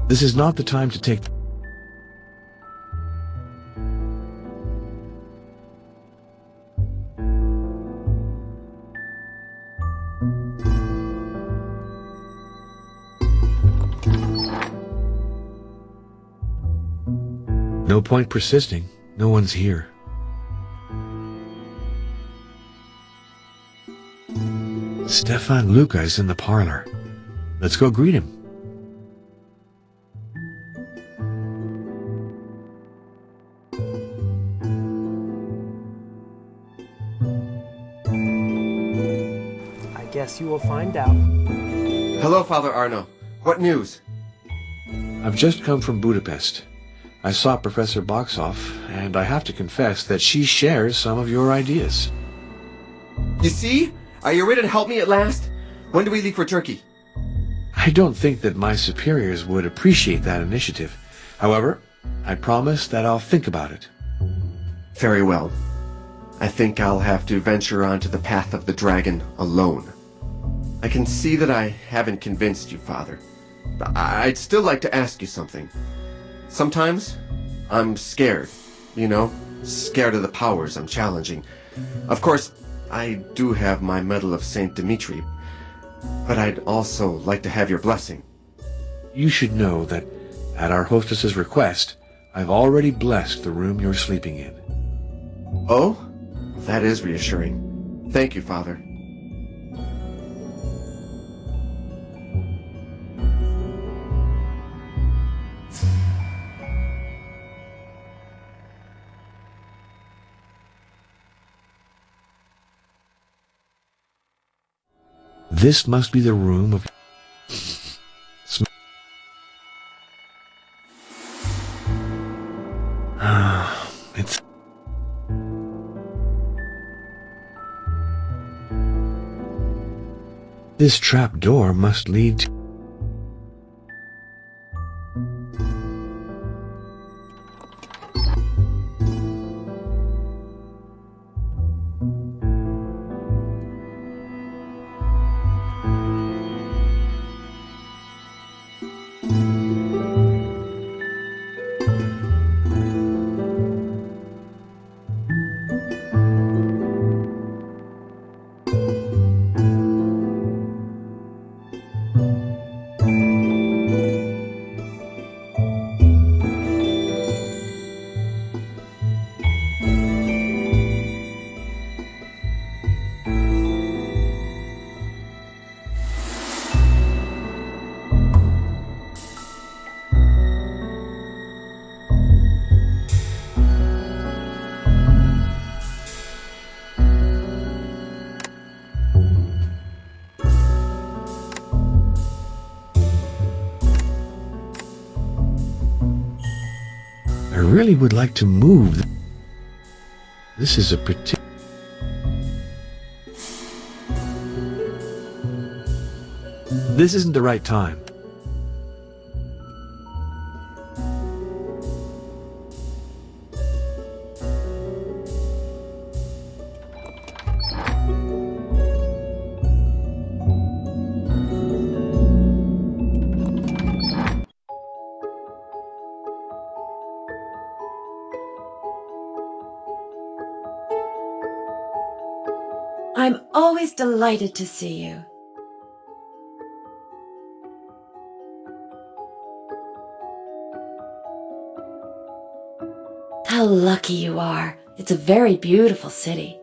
This is not the time to take... No point persisting. No one's here. Stefan Luca is in the parlor. Let's go greet him. I guess you will find out. Hello, Father Arno. What news? I've just come from Budapest. I saw Professor Boxoff, and I have to confess that she shares some of your ideas. You see? Are you ready to help me at last? When do we leave for Turkey? I don't think that my superiors would appreciate that initiative. However, I promise that I'll think about it. Very well. I think I'll have to venture onto the path of the dragon alone. I can see that I haven't convinced you, Father. But I'd still like to ask you something. Sometimes I'm scared, scared of the powers I'm challenging. Of course, I do have my Medal of St. Dimitri, but I'd also like to have your blessing. You should know that, at our hostess's request, I've already blessed the room you're sleeping in. Oh? That is reassuring. Thank you, Father. This must be the room of... It's... This trap door must lead to... I really would like to move. This is a particular... This isn't the right time. I'm always delighted to see you. How lucky you are. It's a very beautiful city.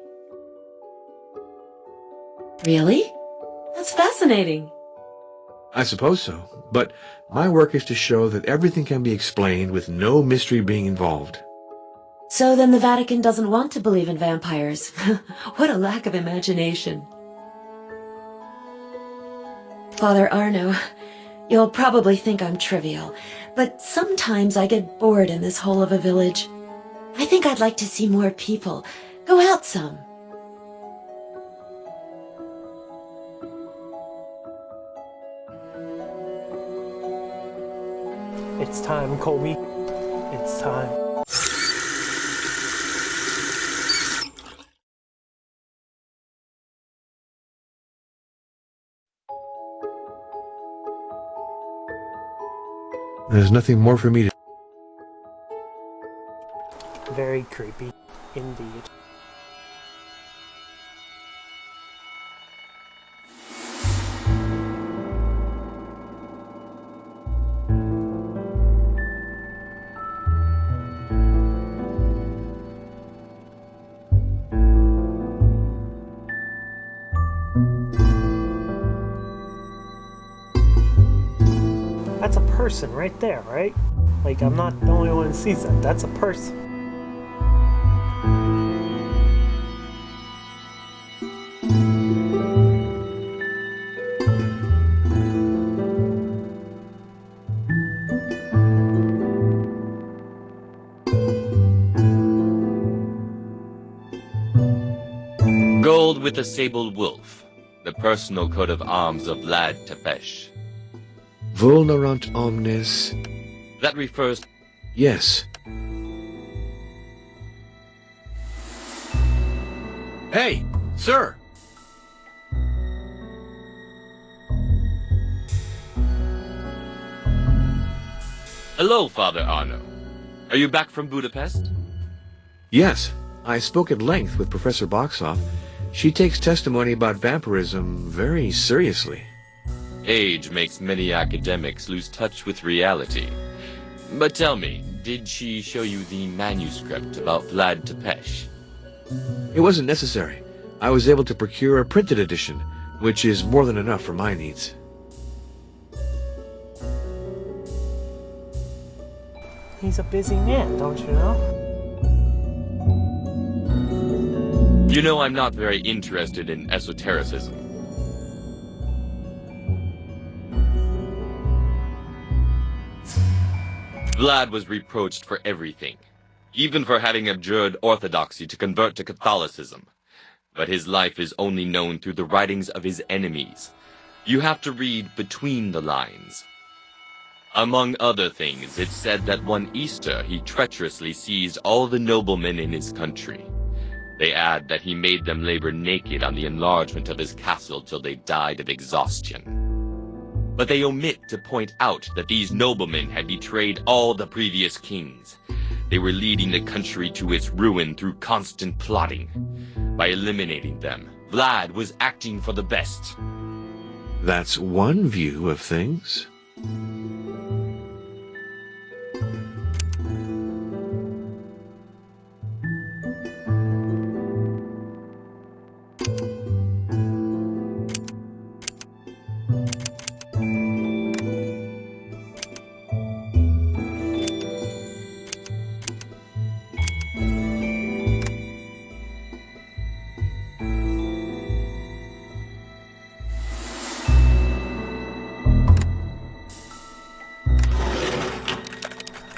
Really? That's fascinating. I suppose so, but my work is to show that everything can be explained with no mystery being involved. So then the Vatican doesn't want to believe in vampires. What a lack of imagination. Father Arno, you'll probably think I'm trivial, but sometimes I get bored in this hole of a village. I think I'd like to see more people. Go out some. It's time, Colby. It's time. There's nothing more for me to... Very creepy, indeed. That's a person right there, right? Like, I'm not the only one who sees that. That's a person. Gold with a sable wolf, the personal coat of arms of Lad Tepesh. Vulnerant omnes... That refers... Yes. Hey, sir! Hello, Father Arno. Are you back from Budapest? Yes, I spoke at length with Professor Boxoff. She takes testimony about vampirism very seriously. Age makes many academics lose touch with reality. But tell me, did she show you the manuscript about Vlad Tepesh? It wasn't necessary. I was able to procure a printed edition, which is more than enough for my needs. He's a busy man, don't you know? You know I'm not very interested in esotericism. Vlad was reproached for everything, even for having abjured orthodoxy to convert to Catholicism. But his life is only known through the writings of his enemies. You have to read between the lines. Among other things, it's said that one Easter he treacherously seized all the noblemen in his country. They add that he made them labor naked on the enlargement of his castle till they died of exhaustion. But they omit to point out that these noblemen had betrayed all the previous kings. They were leading the country to its ruin through constant plotting. By eliminating them, Vlad was acting for the best. That's one view of things.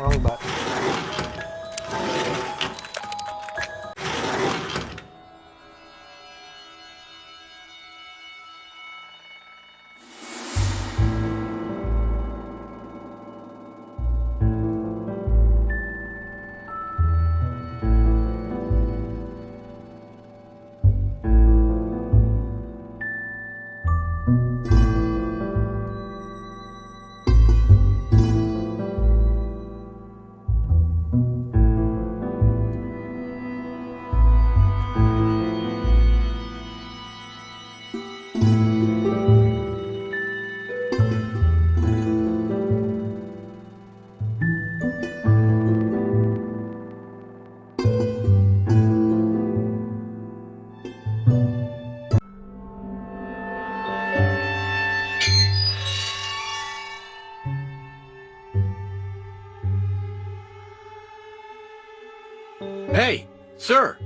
Wrong button. Hey, sir!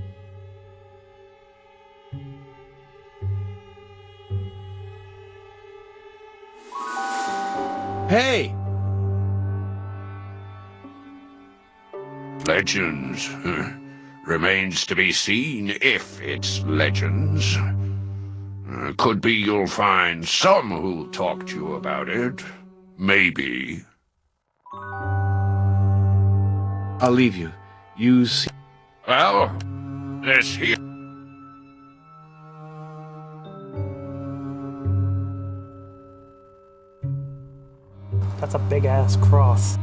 Hey! Legends. Remains to be seen if it's legends. Could be you'll find some who'll talk to you about it. Maybe. I'll leave you. You see... Well, this here... That's a big-ass cross.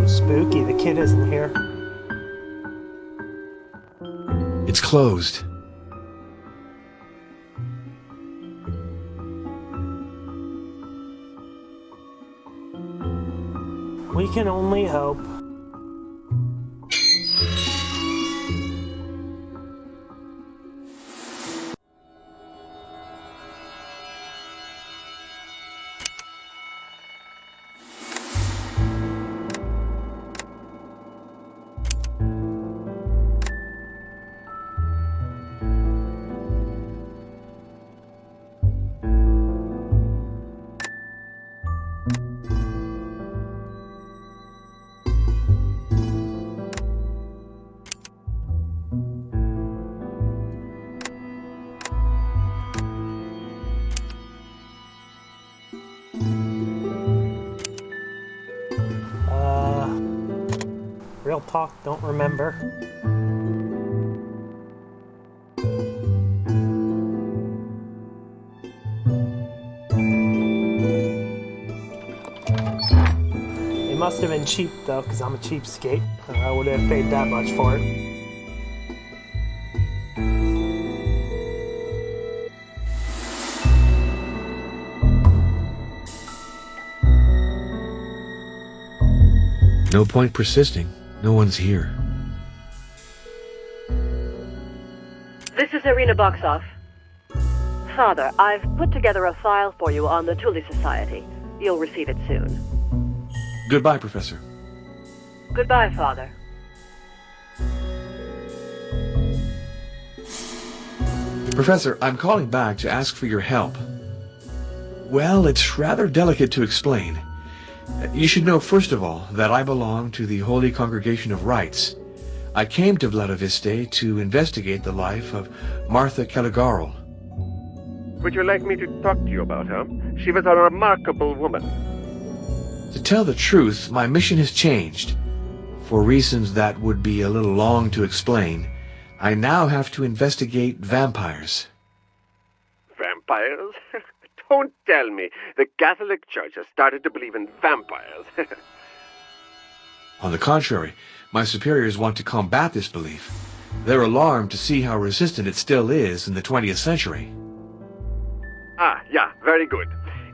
too spooky. The kid isn't here. It's closed. We can only hope. Real talk, don't remember. It must have been cheap though, because I'm a cheapskate. I would have paid that much for it. No point persisting. No one's here. This is Irina Boxoff. Father, I've put together a file for you on the Thule Society. You'll receive it soon. Goodbye, Professor. Goodbye, Father. Professor, I'm calling back to ask for your help. Well, it's rather delicate to explain. You should know, first of all, that I belong to the Holy Congregation of Rites. I came to Vladiviste to investigate the life of Martha Caligarl. Would you like me to talk to you about her? She was a remarkable woman. To tell the truth, my mission has changed. For reasons that would be a little long to explain, I now have to investigate vampires. Vampires? Don't tell me. The Catholic Church has started to believe in vampires. On the contrary, my superiors want to combat this belief. They're alarmed to see how resistant it still is in the 20th century. Ah, yeah, very good.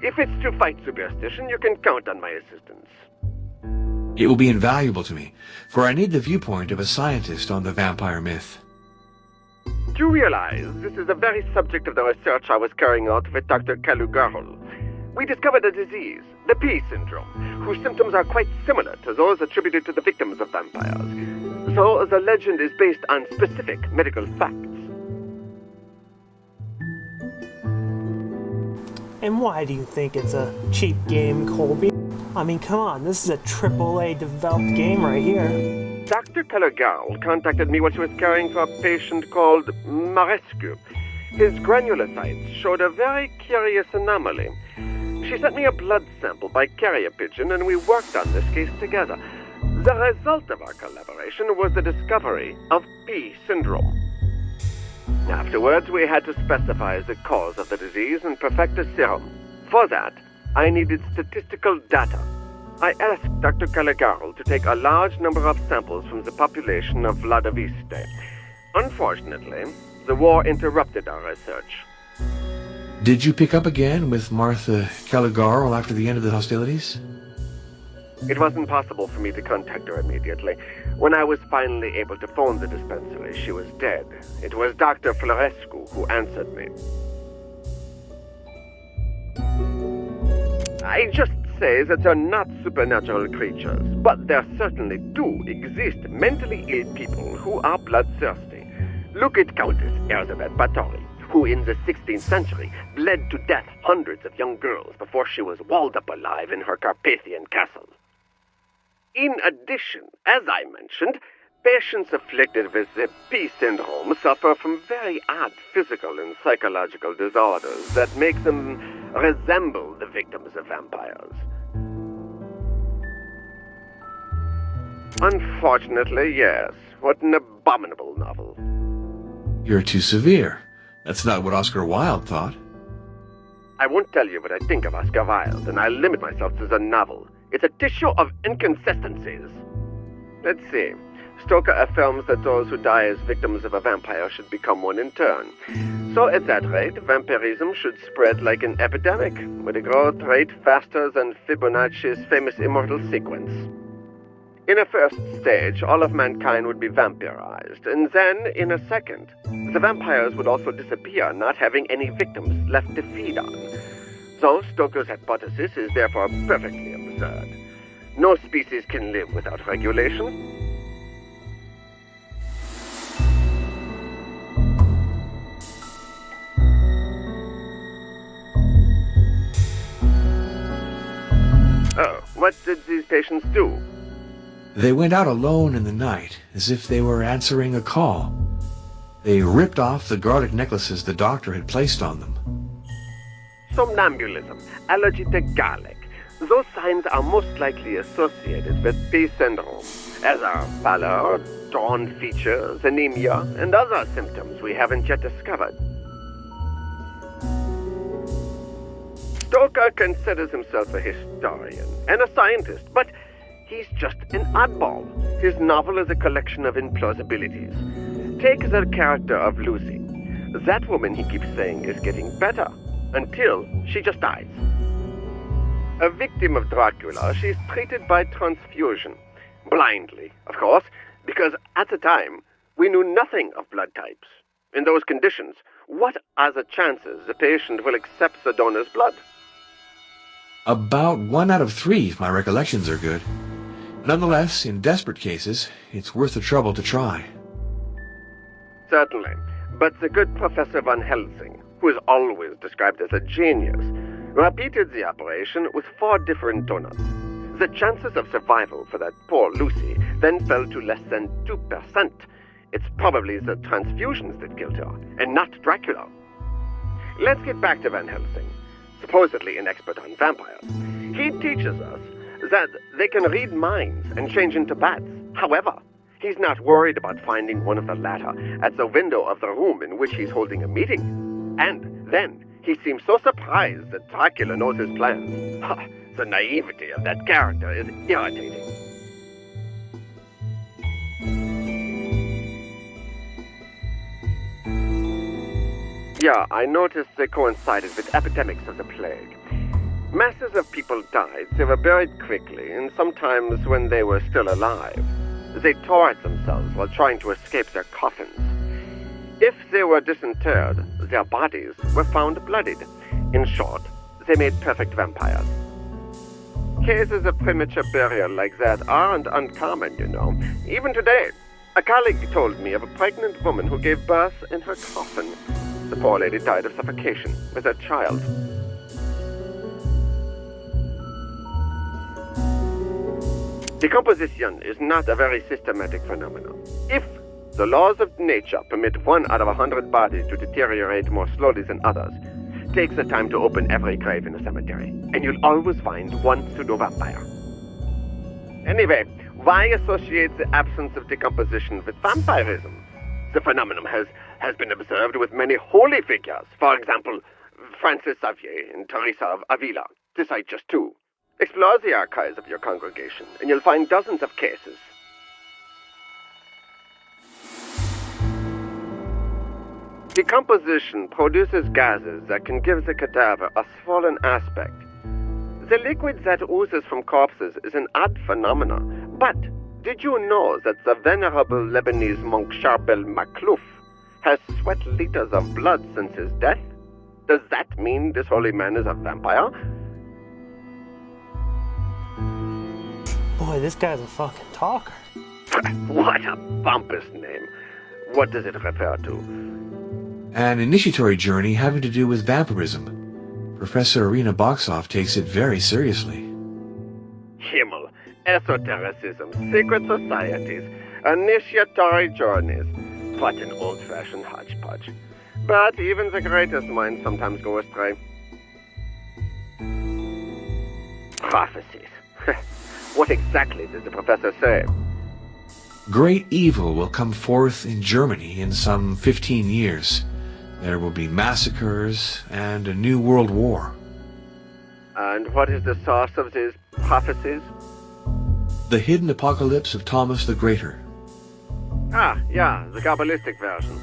If it's to fight superstition, you can count on my assistance. It will be invaluable to me, for I need the viewpoint of a scientist on the vampire myth. Do you realize this is the very subject of the research I was carrying out with Dr. Caligarl? We discovered a disease, the P syndrome, whose symptoms are quite similar to those attributed to the victims of vampires. So the legend is based on specific medical facts. And why do you think it's a cheap game, Colby? I mean, come on, this is a AAA developed game right here. Dr. Caligarl contacted me while she was caring for a patient called Marescu. His granulocytes showed a very curious anomaly. She sent me a blood sample by carrier pigeon, and we worked on this case together. The result of our collaboration was the discovery of P syndrome. Afterwards, we had to specify the cause of the disease and perfect a serum. For that, I needed statistical data. I asked Dr. Caligarl to take a large number of samples from the population of Vladiviste. Unfortunately, the war interrupted our research. Did you pick up again with Martha Caligarl after the end of the hostilities? It wasn't possible for me to contact her immediately. When I was finally able to phone the dispensary, she was dead. It was Dr. Florescu who answered me. I just say that they're not supernatural creatures, but there certainly do exist mentally ill people who are bloodthirsty. Look at Countess Elizabeth Báthory, who in the 16th century bled to death hundreds of young girls before she was walled up alive in her Carpathian castle. In addition, as I mentioned, patients afflicted with the P syndrome suffer from very odd physical and psychological disorders that make them resemble the victims of vampires. Unfortunately, yes. What an abominable novel. You're too severe. That's not what Oscar Wilde thought. I won't tell you what I think of Oscar Wilde, and I'll limit myself to the novel. It's a tissue of inconsistencies. Let's see. Stoker affirms that those who die as victims of a vampire should become one in turn. So at that rate, vampirism should spread like an epidemic, with a growth rate faster than Fibonacci's famous immortal sequence. In a first stage, all of mankind would be vampirized, and then, in a second, the vampires would also disappear, not having any victims left to feed on. So Stoker's hypothesis is therefore perfectly absurd. No species can live without regulation. Oh, what did these patients do? They went out alone in the night, as if they were answering a call. They ripped off the garlic necklaces the doctor had placed on them. Somnambulism, allergy to garlic. Those signs are most likely associated with B syndrome, as are pallor, drawn features, anemia, and other symptoms we haven't yet discovered. Stoker considers himself a historian and a scientist, but he's just an oddball. His novel is a collection of implausibilities. Take the character of Lucy. That woman, he keeps saying, is getting better, until she just dies. A victim of Dracula, she's treated by transfusion. Blindly, of course, because at the time, we knew nothing of blood types. In those conditions, what are the chances the patient will accept the donor's blood? About 1 out of 3, if my recollections are good. Nonetheless, in desperate cases, it's worth the trouble to try. Certainly, but the good Professor Van Helsing, who is always described as a genius, repeated the operation with 4 different donors. The chances of survival for that poor Lucy then fell to less than 2%. It's probably the transfusions that killed her, and not Dracula. Let's get back to Van Helsing, supposedly an expert on vampires. He teaches us that they can read minds and change into bats. However, he's not worried about finding one of the latter at the window of the room in which he's holding a meeting. And then he seems so surprised that Dracula knows his plans. Ha, the naivety of that character is irritating. Yeah, I noticed they coincided with epidemics of the plague. Masses of people died, they were buried quickly, and sometimes when they were still alive, they tore at themselves while trying to escape their coffins. If they were disinterred, their bodies were found bloodied. In short, they made perfect vampires. Cases of premature burial like that aren't uncommon, you know. Even today, a colleague told me of a pregnant woman who gave birth in her coffin. The poor lady died of suffocation with her child. Decomposition is not a very systematic phenomenon. If the laws of nature permit 1 out of 100 bodies to deteriorate more slowly than others, take the time to open every grave in a cemetery, and you'll always find one pseudo-vampire. Anyway, why associate the absence of decomposition with vampirism? The phenomenon has been observed with many holy figures. For example, Francis Xavier and Teresa of Avila, to cite just 2. Explore the archives of your congregation, and you'll find dozens of cases. Decomposition produces gases that can give the cadaver a swollen aspect. The liquid that oozes from corpses is an odd phenomenon, but did you know that the venerable Lebanese monk Charbel Maklouf has sweat liters of blood since his death? Does that mean this holy man is a vampire? Boy, this guy's a fucking talker. What a pompous name. What does it refer to? An initiatory journey having to do with vampirism. Professor Irina Boxoff takes it very seriously. Himmel, esotericism, secret societies, initiatory journeys. What an old-fashioned hodgepodge. But even the greatest minds sometimes go astray. Prophecies. What exactly did the professor say? Great evil will come forth in Germany in some 15 years. There will be massacres and a new world war. And what is the source of these prophecies? The Hidden Apocalypse of Thomas the Greater. Ah, yeah, the Kabbalistic version.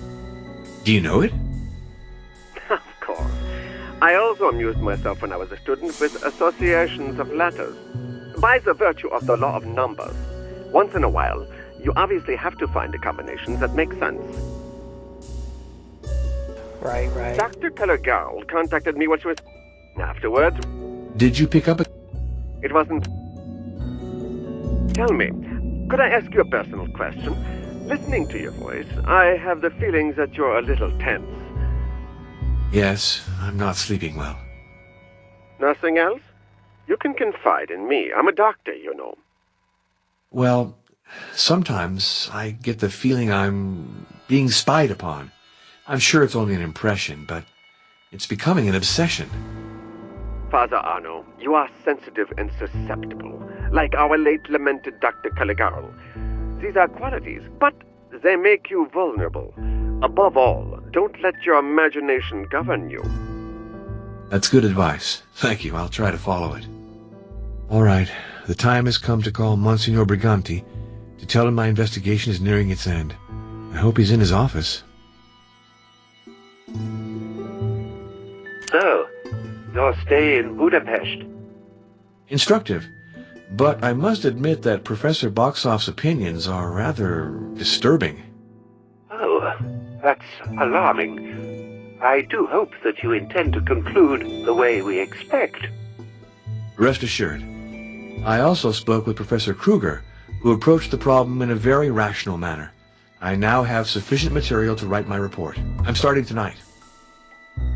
Do you know it? Of course. I also amused myself when I was a student with associations of letters. By the virtue of the law of numbers, once in a while, you obviously have to find a combination that makes sense. Right. Dr. Caligari contacted me when she was... Afterwards, Did you pick up a... it wasn't... Tell me, could I ask you a personal question? Listening to your voice, I have the feeling that you're a little tense. Yes, I'm not sleeping well. Nothing else? You can confide in me. I'm a doctor, you know. Well, sometimes I get the feeling I'm being spied upon. I'm sure it's only an impression, but it's becoming an obsession. Father Arno, you are sensitive and susceptible, like our late lamented Dr. Caligari. These are qualities, but they make you vulnerable. Above all, don't let your imagination govern you. That's good advice. Thank you. I'll try to follow it. All right. The time has come to call Monsignor Briganti to tell him my investigation is nearing its end. I hope he's in his office. So, your stay in Budapest. Instructive. But I must admit that Professor Boxoff's opinions are rather disturbing. Oh, that's alarming. I do hope that you intend to conclude the way we expect. Rest assured. I also spoke with Professor Kruger, who approached the problem in a very rational manner. I now have sufficient material to write my report. I'm starting tonight.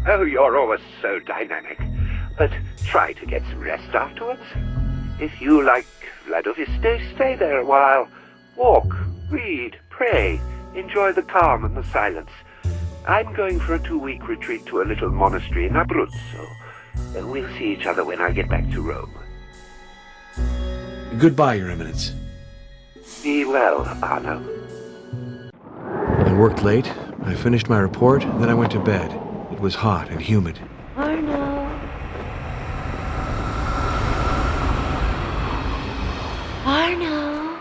Oh, you're always so dynamic. But try to get some rest afterwards. If you like Vladoviste, stay there a while. Walk, read, pray, enjoy the calm and the silence. I'm going for a 2-week retreat to a little monastery in Abruzzo. We'll see each other when I get back to Rome. Goodbye, Your Eminence. Be well, Arno. I worked late. I finished my report, then I went to bed. It was hot and humid. Arno. Arno.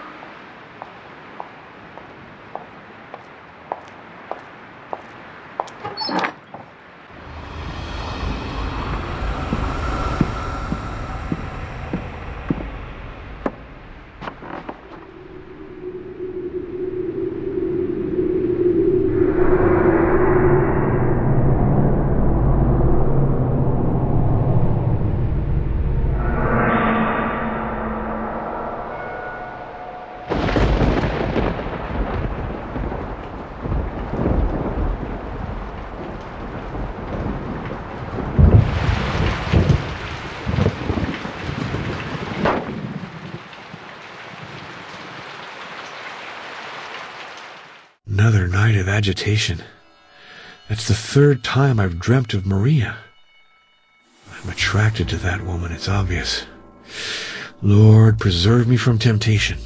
Another night of agitation. That's the 3rd time I've dreamt of Maria. I'm attracted to that woman, it's obvious. Lord, preserve me from temptation.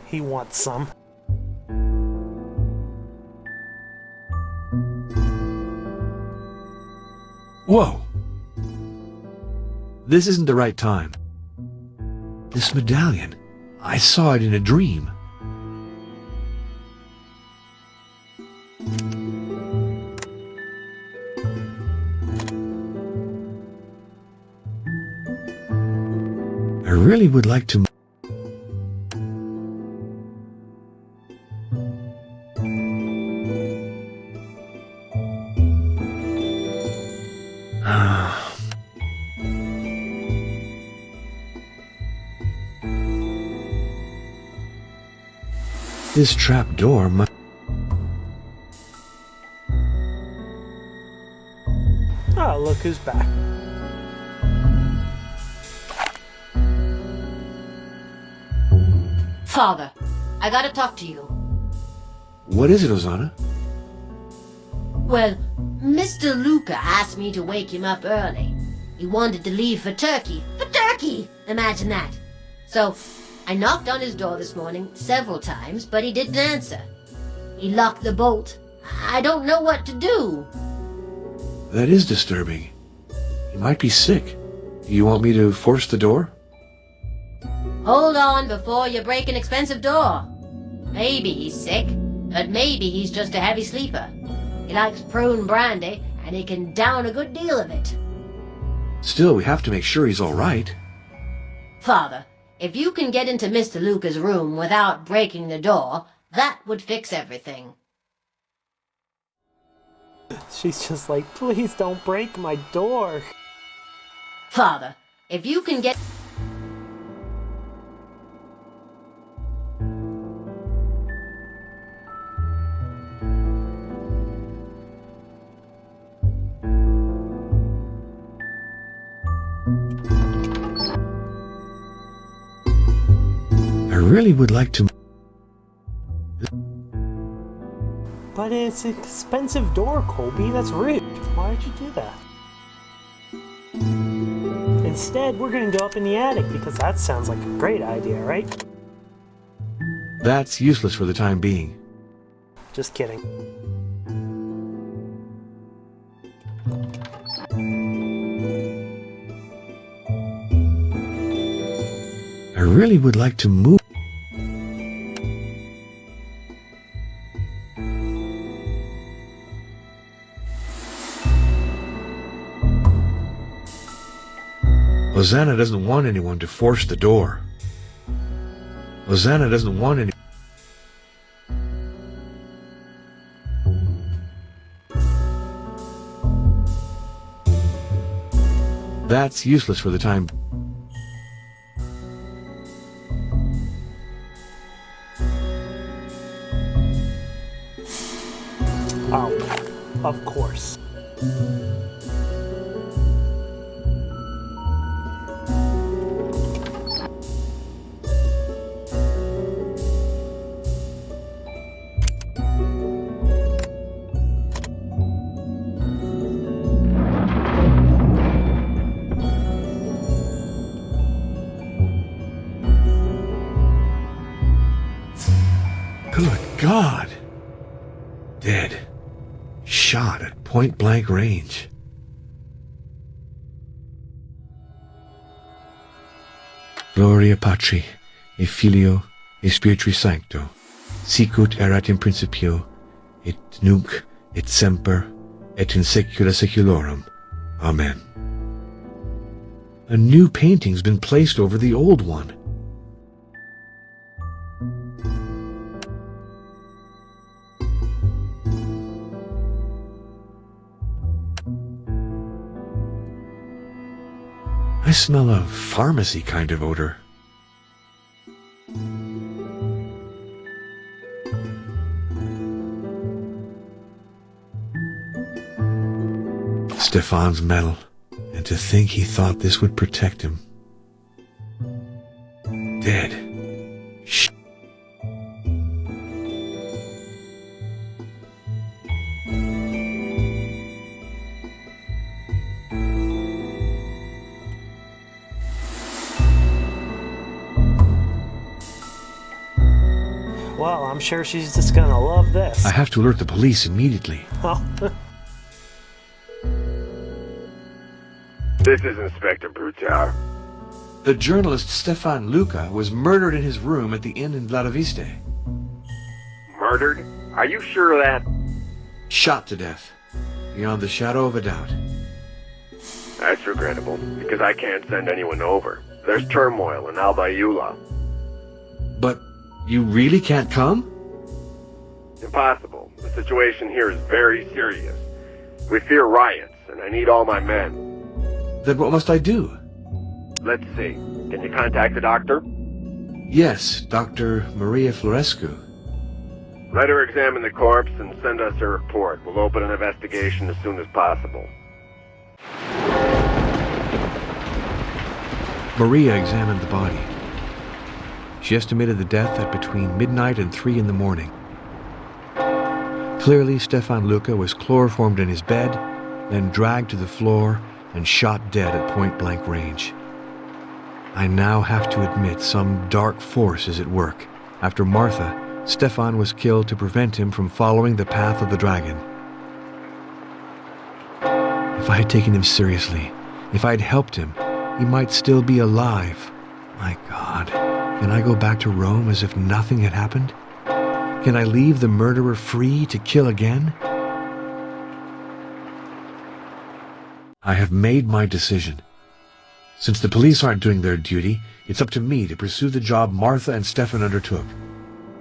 He wants some. Whoa! This isn't the right time. This medallion, I saw it in a dream. I really would like to... This trap door must... Oh, look who's back. Father, I gotta talk to you. What is it, Ozana? Well, Mr. Luca asked me to wake him up early. He wanted to leave for Turkey. For Turkey! Imagine that. So, I knocked on his door this morning several times, but he didn't answer. He locked the bolt. I don't know what to do. That is disturbing. He might be sick. You want me to force the door? Hold on before you break an expensive door. Maybe he's sick, but maybe he's just a heavy sleeper. He likes prune brandy, and he can down a good deal of it. Still, we have to make sure he's all right. Father, if you can get into Mr. Luca's room without breaking the door, that would fix everything. She's just like, please don't break my door. Father, if you can get... I really would like to... But it's an expensive door, Colby. That's rude. Why did you do that? Instead, we're going to go up in the attic because that sounds like a great idea, right? That's useless for the time being. Just kidding. I really would like to move... Hosanna doesn't want anyone to force the door. Hosanna doesn't want any... That's useless for the time... Oh, of course. Good God! Dead. Shot at point-blank range. Gloria Patri, et Filio, et Spiritui Sancto, sicut erat in principio, et nunc, et semper, et in saecula saeculorum. Amen. A new painting's been placed over the old one. I smell a pharmacy kind of odor. Stefan's medal, and to think he thought this would protect him. Dead. Shh. Well, I'm sure she's just gonna love this. I have to alert the police immediately. Oh. This is Inspector Brutar. The journalist Stefan Luca was murdered in his room at the inn in Vladiviste. Murdered? Are you sure of that? Shot to death, beyond the shadow of a doubt. That's regrettable, because I can't send anyone over. There's turmoil in Albayula. But you really can't come? Impossible. The situation here is very serious. We fear riots, and I need all my men. Then what must I do? Let's see. Can you contact the doctor? Yes, Dr. Maria Florescu. Let her examine the corpse and send us a report. We'll open an investigation as soon as possible. Maria examined the body. She estimated the death at between midnight and 3 in the morning. Clearly, Stefan Luca was chloroformed in his bed, then dragged to the floor and shot dead at point-blank range. I now have to admit some dark force is at work. After Martha, Stefan was killed to prevent him from following the path of the dragon. If I had taken him seriously, If I'd helped him, he might still be alive. My God, can I go back to Rome as if nothing had happened? Can I leave the murderer free to kill again? I have made my decision. Since the police aren't doing their duty, it's up to me to pursue the job Martha and Stefan undertook.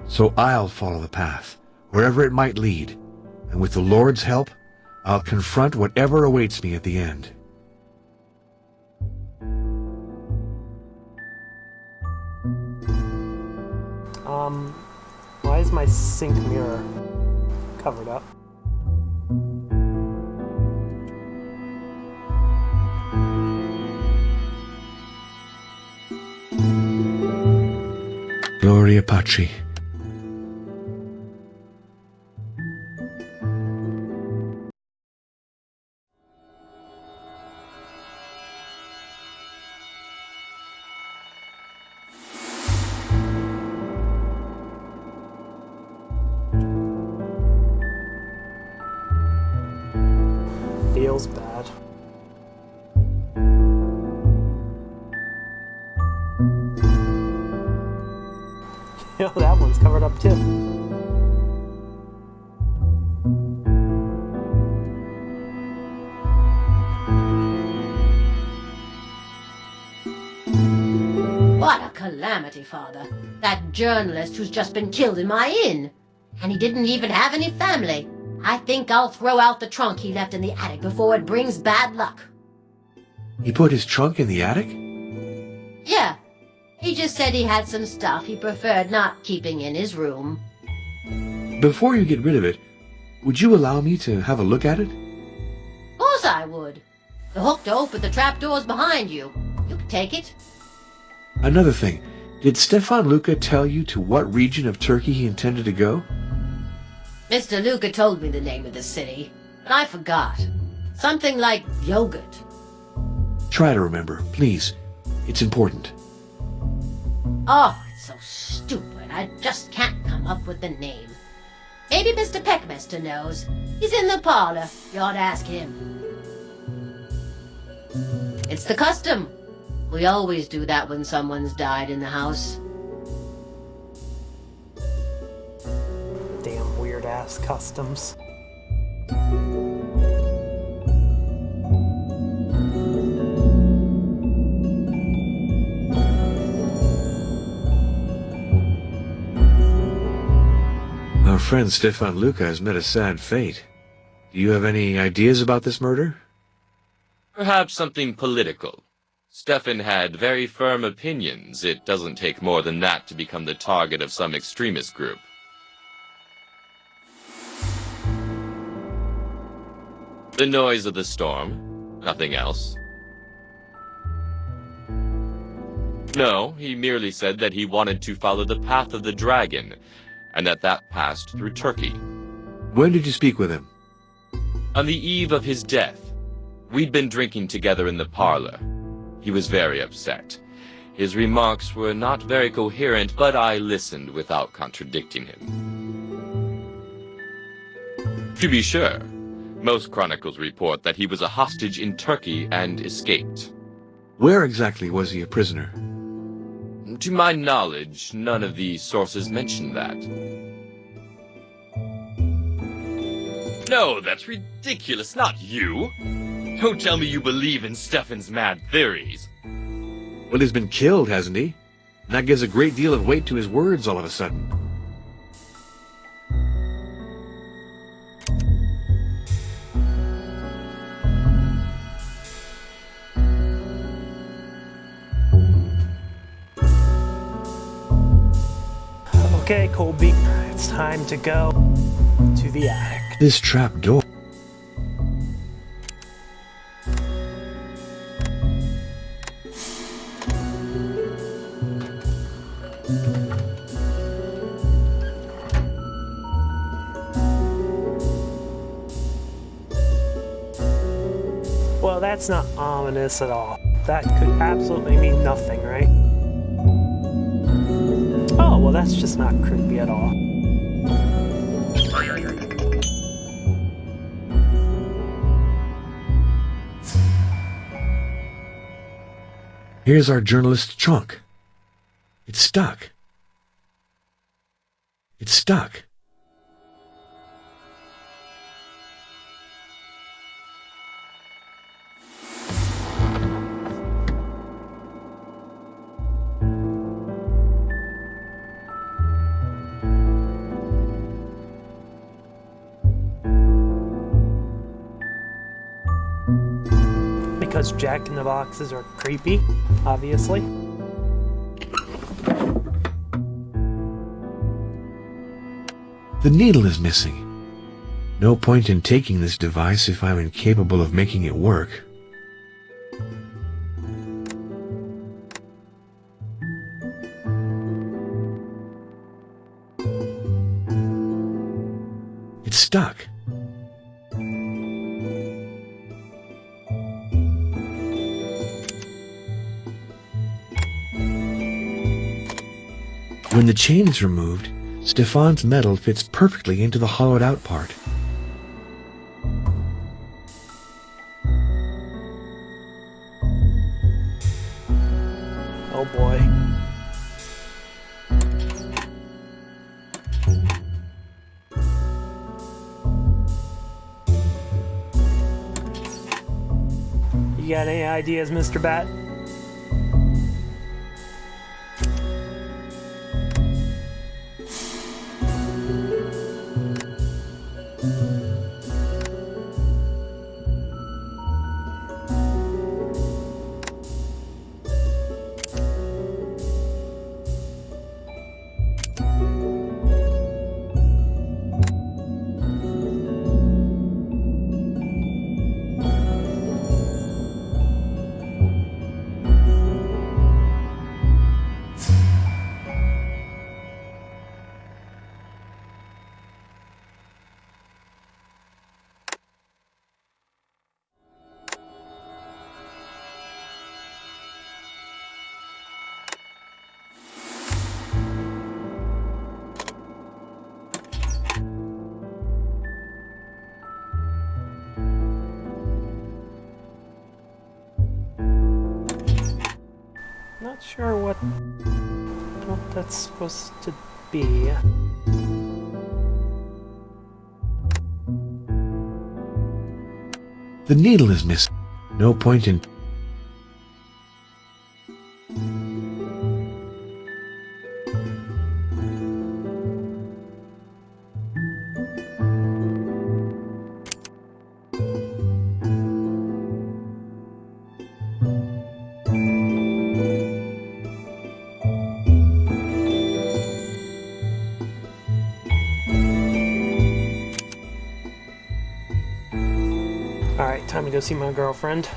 So I'll follow the path, wherever it might lead, and with the Lord's help, I'll confront whatever awaits me at the end. Why is my sink mirror covered up? Gloria Patri. Feels bad. You know, that one's covered up too. What a calamity, Father. That journalist who's just been killed in my inn. And he didn't even have any family. I think I'll throw out the trunk he left in the attic before it brings bad luck. He put his trunk in the attic? Yeah. He just said he had some stuff he preferred not keeping in his room. Before you get rid of it, would you allow me to have a look at it? Of course I would. The hook to open the trapdoor's behind you. You can take it. Another thing, did Stefan Luca tell you to what region of Turkey he intended to go? Mr. Luca told me the name of the city, but I forgot. Something like yogurt. Try to remember, please. It's important. Oh, it's so stupid. I just can't come up with the name. Maybe Mr. Peckmester knows. He's in the parlor. You ought to ask him. It's the custom. We always do that when someone's died in the house. Damn weird-ass customs. Our friend Stefan Luca has met a sad fate. Do you have any ideas about this murder? Perhaps something political. Stefan had very firm opinions. It doesn't take more than that to become the target of some extremist group. The noise of the storm. Nothing else. No, he merely said that he wanted to follow the path of the dragon, and that passed through Turkey. When did you speak with him? On the eve of his death. We'd been drinking together in the parlor. He was very upset. His remarks were not very coherent, but I listened without contradicting him. To be sure, most chronicles report that he was a hostage in Turkey and escaped. Where exactly was he a prisoner? To my knowledge, none of these sources mention that. No, that's ridiculous, not you! Don't tell me you believe in Stefan's mad theories. Well, he's been killed, hasn't he? And that gives a great deal of weight to his words all of a sudden. Okay, Colby, it's time to go to the attic. This trap door. Well, that's not ominous at all. That could absolutely mean nothing, right? Oh, well, that's just not creepy at all. Here's our journalist's trunk. It's stuck. It's stuck. Because Jack-in-the-Boxes are creepy, obviously. The needle is missing. No point in taking this device if I'm incapable of making it work. It's stuck. When the chain is removed, Stefan's metal fits perfectly into the hollowed out part. Oh boy. You got any ideas, Mr. Bat? Not sure what that's supposed to be. The needle is missing. No point in... Alright, time to go see my girlfriend.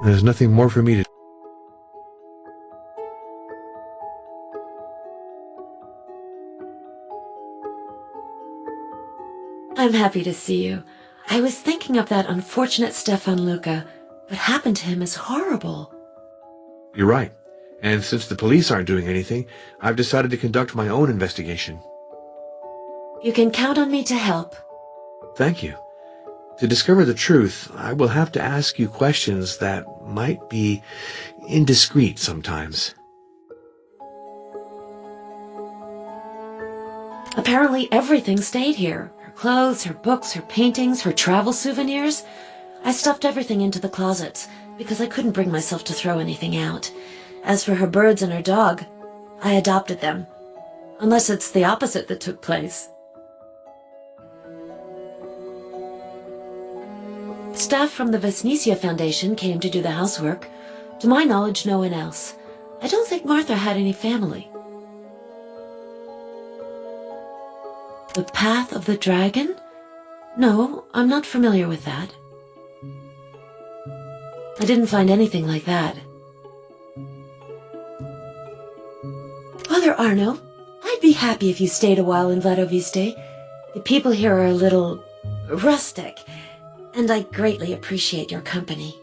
There's nothing more for me to... I'm happy to see you. I was thinking of that unfortunate Stefan Luca. What happened to him is horrible. You're right. And since the police aren't doing anything, I've decided to conduct my own investigation. You can count on me to help. Thank you. To discover the truth, I will have to ask you questions that might be indiscreet sometimes. Apparently everything stayed here. Her clothes, her books, her paintings, her travel souvenirs. I stuffed everything into the closets because I couldn't bring myself to throw anything out. As for her birds and her dog, I adopted them. Unless it's the opposite that took place. Staff from the Vesnicia Foundation came to do the housework. To my knowledge, no one else. I don't think Martha had any family. The Path of the Dragon? No, I'm not familiar with that. I didn't find anything like that. Father Arno, I'd be happy if you stayed a while in Vladoviste. The people here are a little rustic, and I greatly appreciate your company.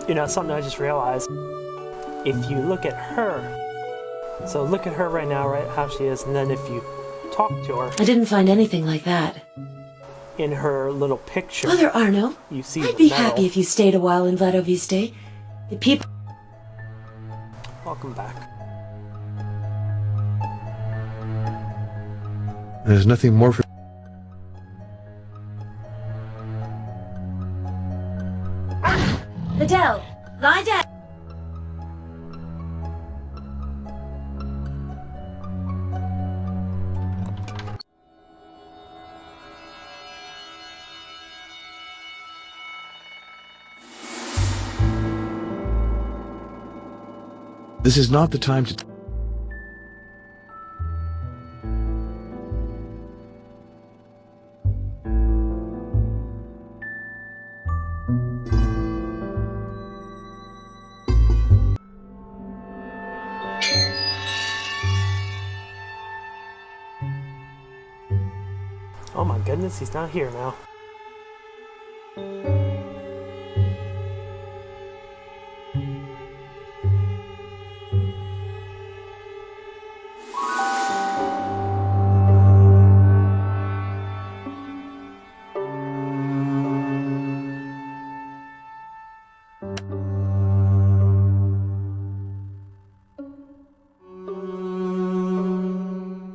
You know, something I just realized. If you look at her, so look at her right now, right, how she is, and then if you talk to her I didn't find anything like that. in her little picture, Mother Arno, you see I'd the be metal. happy if you stayed a while in Vladoviste. The people... Welcome back. There's nothing more for... Adele, lie down. This is not the time to... Oh my goodness, he's not here now.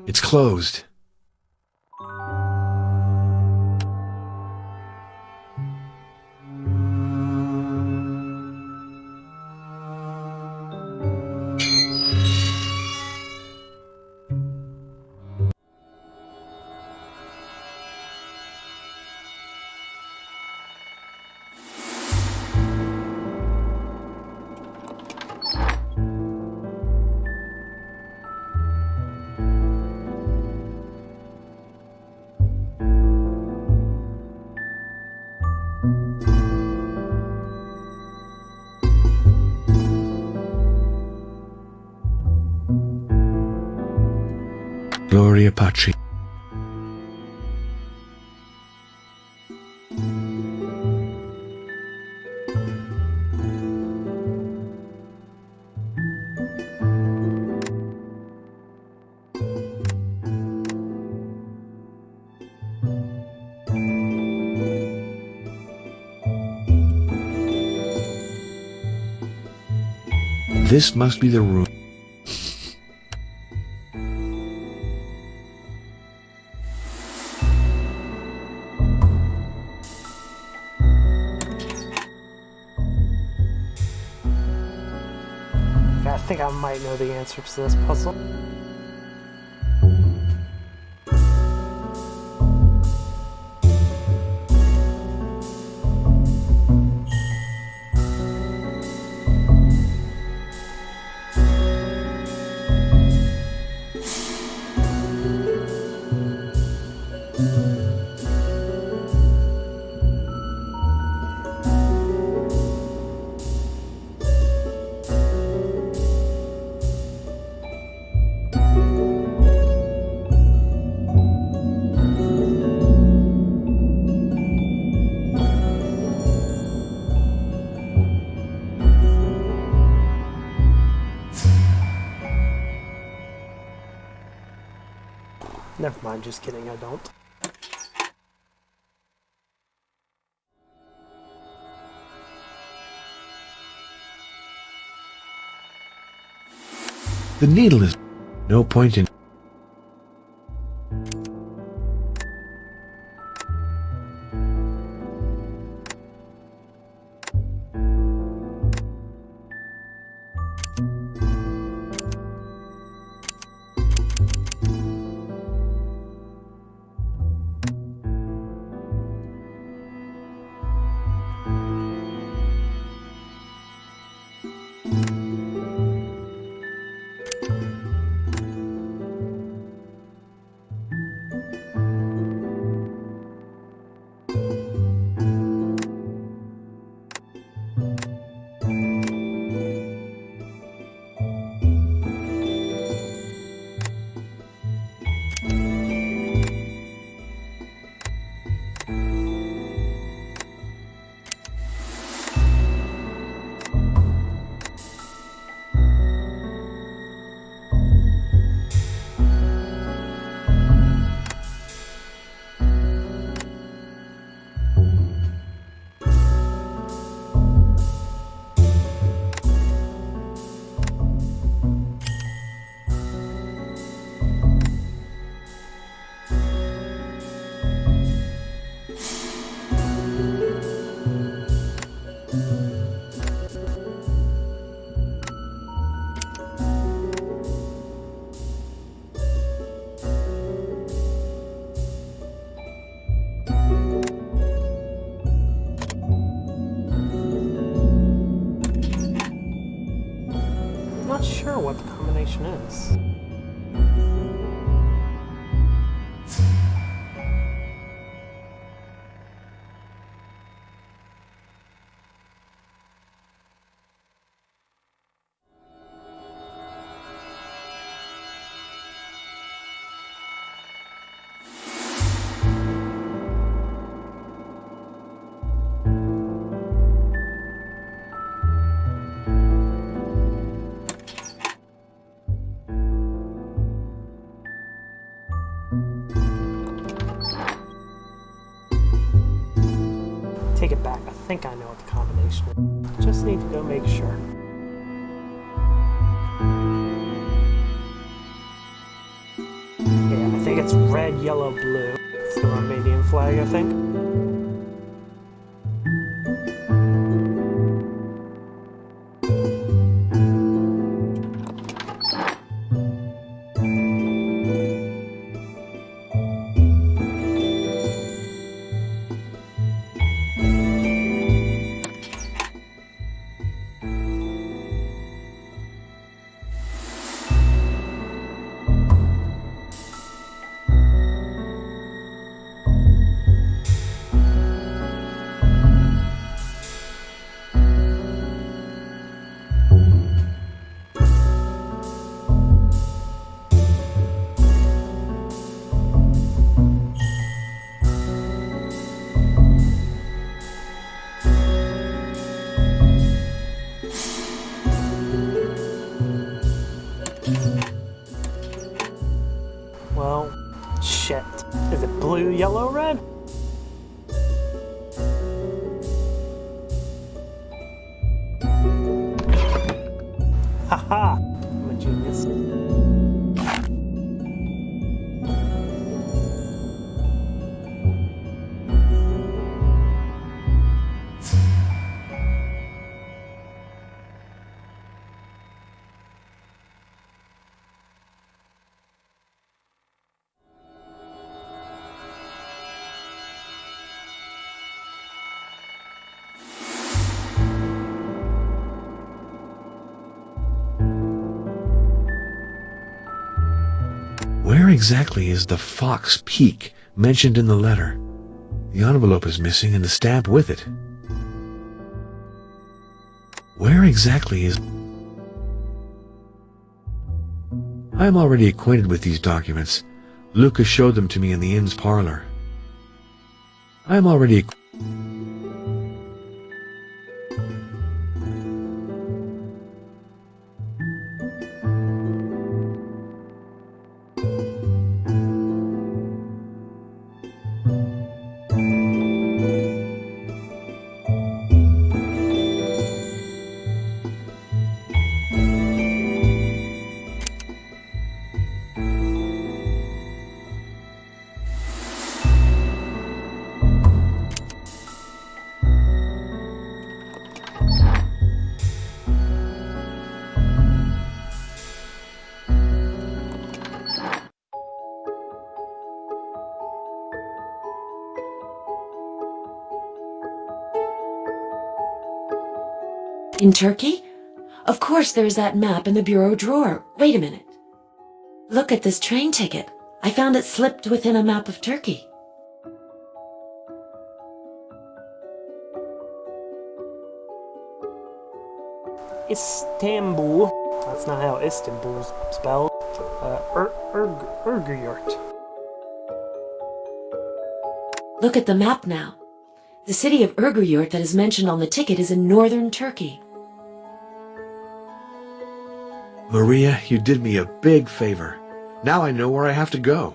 It's closed. Gloria Patri. This must be the room. I think I might know the answer to this puzzle. Never mind, just kidding, I don't. The needle is... No point in... combination is. Take it back. I think I know what the combination is. Just need to go make sure. Yeah, I think it's red, yellow, blue. It's the Romanian flag, I think. Well, shit. Is it blue, yellow, red? Haha! I'm a genius. Where exactly is the Fox Peak mentioned in the letter? The envelope is missing and the stamp with it. Where exactly is... I am already acquainted with these documents. Lucas showed them to me in the inn's parlor. I am already... In Turkey? Of course there's that map in the bureau drawer. Wait a minute. Look at this train ticket. I found it slipped within a map of Turkey. Istanbul. That's not how Istanbul's spelled. Urguyurt. Look at the map now. The city of Urguyurt that is mentioned on the ticket is in northern Turkey. Maria, you did me a big favor. Now I know where I have to go.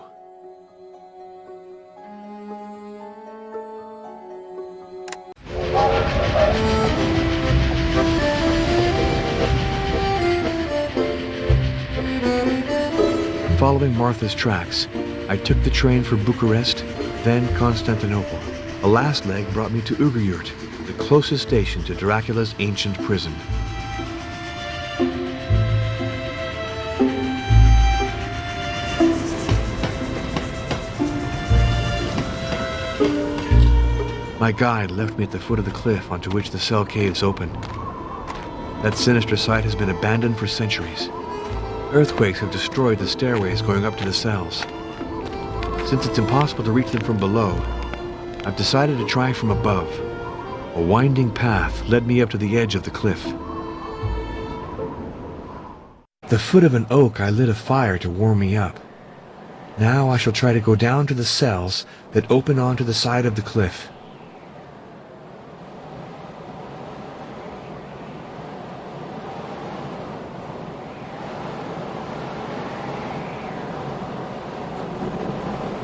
Following Martha's tracks, I took the train for Bucharest, then Constantinople. A last leg brought me to Urguyurt, the closest station to Dracula's ancient prison. My guide left me at the foot of the cliff onto which the cell caves open. That sinister site has been abandoned for centuries. Earthquakes have destroyed the stairways going up to the cells. Since it's impossible to reach them from below, I've decided to try from above. A winding path led me up to the edge of the cliff. At the foot of an oak, I lit a fire to warm me up. Now I shall try to go down to the cells that open onto the side of the cliff.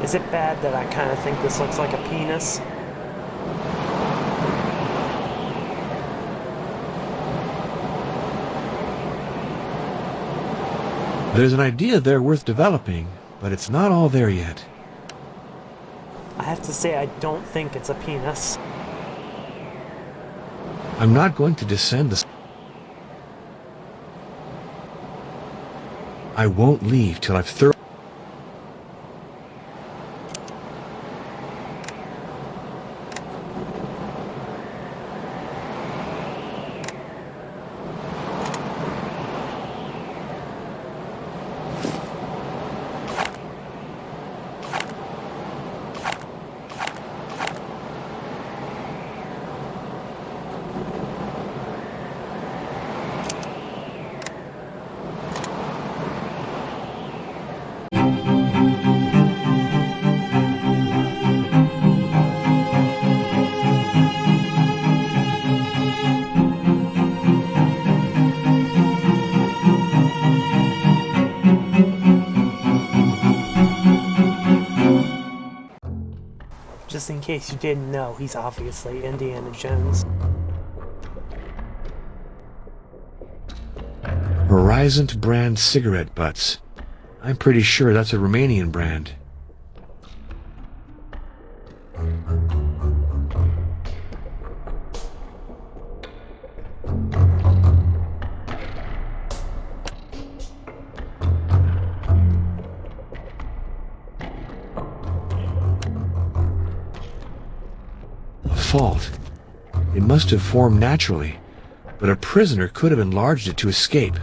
Is it bad that I kind of think this looks like a penis? There's an idea there worth developing, but it's not all there yet. I have to say I don't think it's a penis. I'm not going to descend the... I won't leave till I've thoroughly... Just in case you didn't know, he's obviously Indiana Jones. Horizon brand cigarette butts. I'm pretty sure that's a Romanian brand. Fault. It must have formed naturally, but a prisoner could have enlarged it to escape.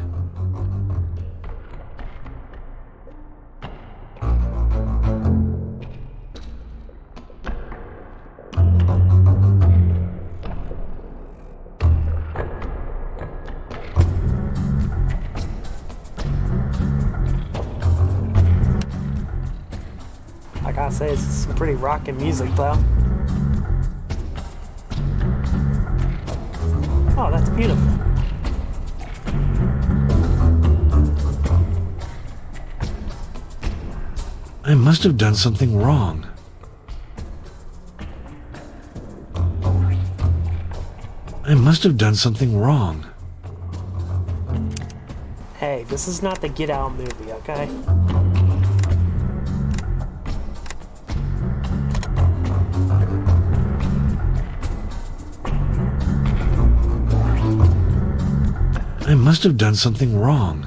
I gotta say, it's some pretty rockin' music though. Oh, that's beautiful. I must have done something wrong. I must have done something wrong. Hey, this is not the Get Out movie, okay? I must have done something wrong.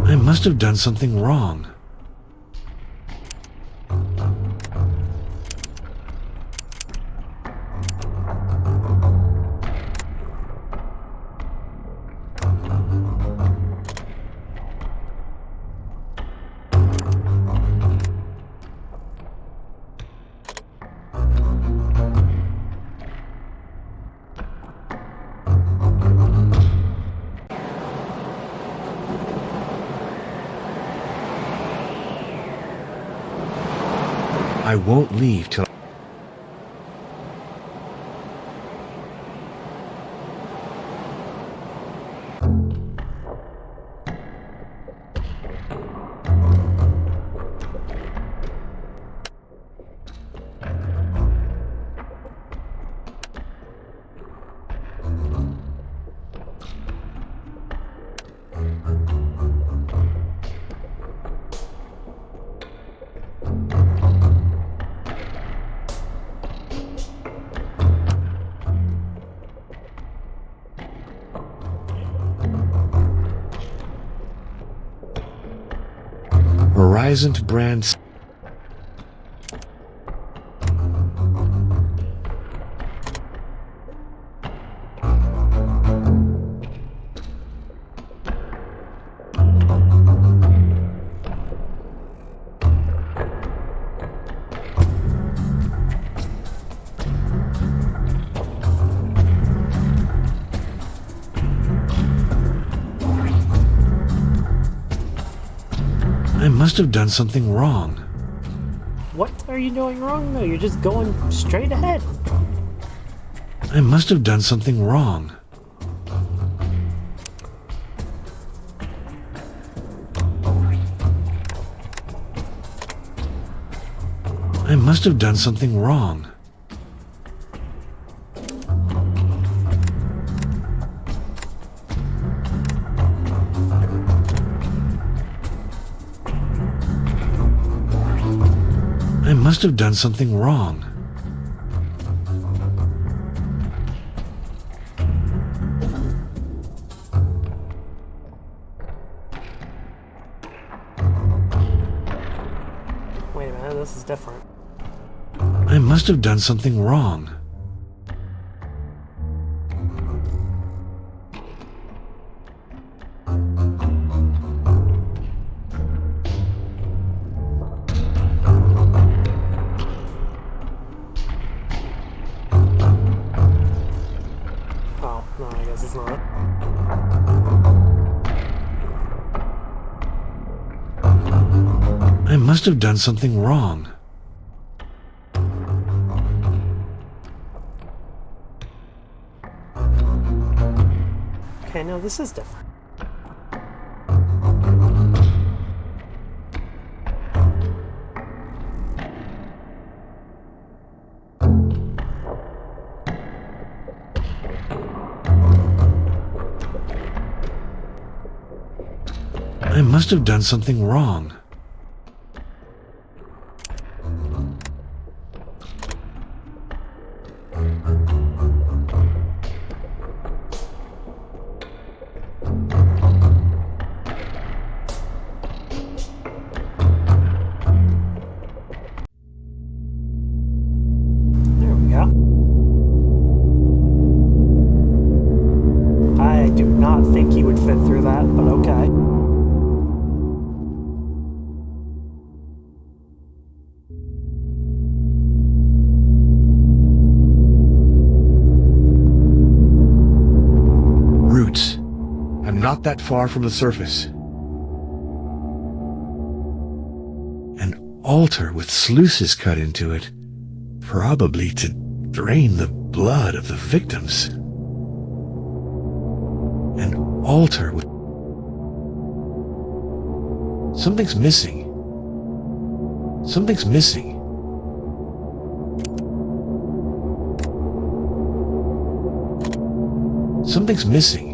I must have done something wrong. I won't leave till... Horizon brand. I must have done something wrong. What are you doing wrong? No, you're just going straight ahead. I must have done something wrong. I must have done something wrong. I must have done something wrong. Wait a minute, this is different. I must have done something wrong. Oh, no, I guess it's not. I must have done something wrong. Okay, no, this is different. I must have done something wrong. There we go. I do not think he would fit through that, but okay. Roots. I'm not that far from the surface. An altar with sluices cut into it, probably to drain the blood of the victims. An altar with... Something's missing. Something's missing. Something's missing.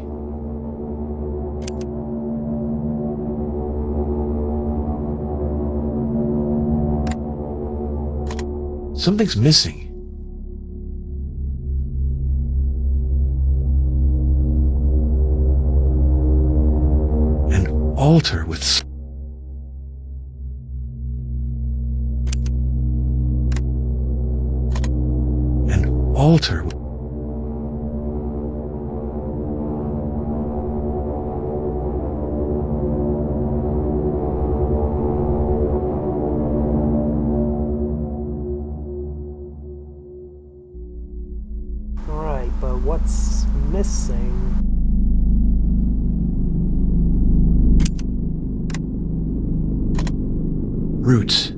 Something's missing. An altar with... An altar with... Right, but what's missing? Roots.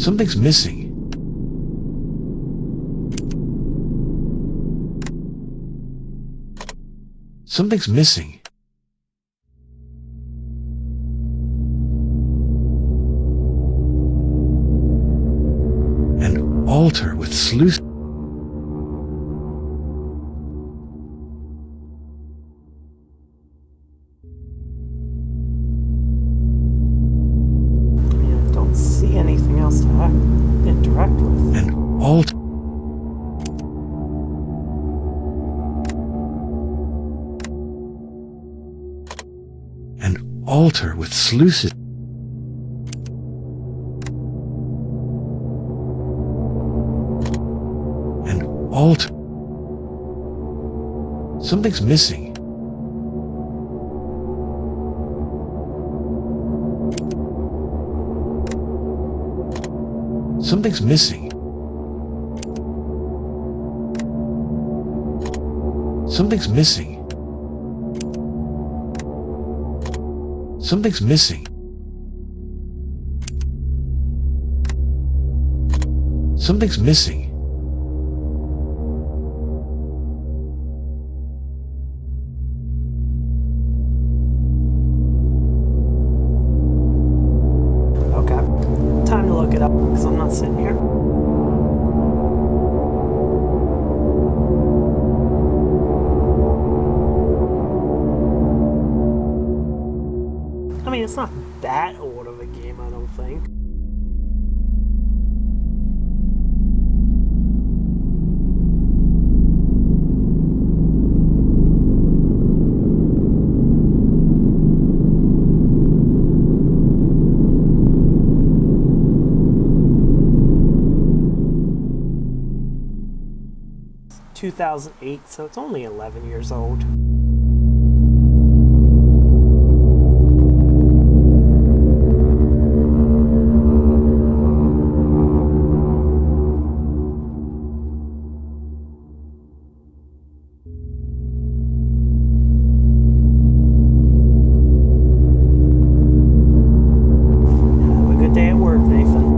Something's missing. Something's missing. An altar with sluice. I don't see anything else to interact with. An altar. An altar with sluices. An altar. Something's missing. Something's missing. Something's missing. Something's missing. Something's missing. Okay. Time to look it up because I'm not sitting here. I mean, it's not that old of a game, I don't think. It's 2008, so it's only 11 years old. Have a good day at work, Nathan.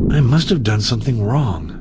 I must have done something wrong.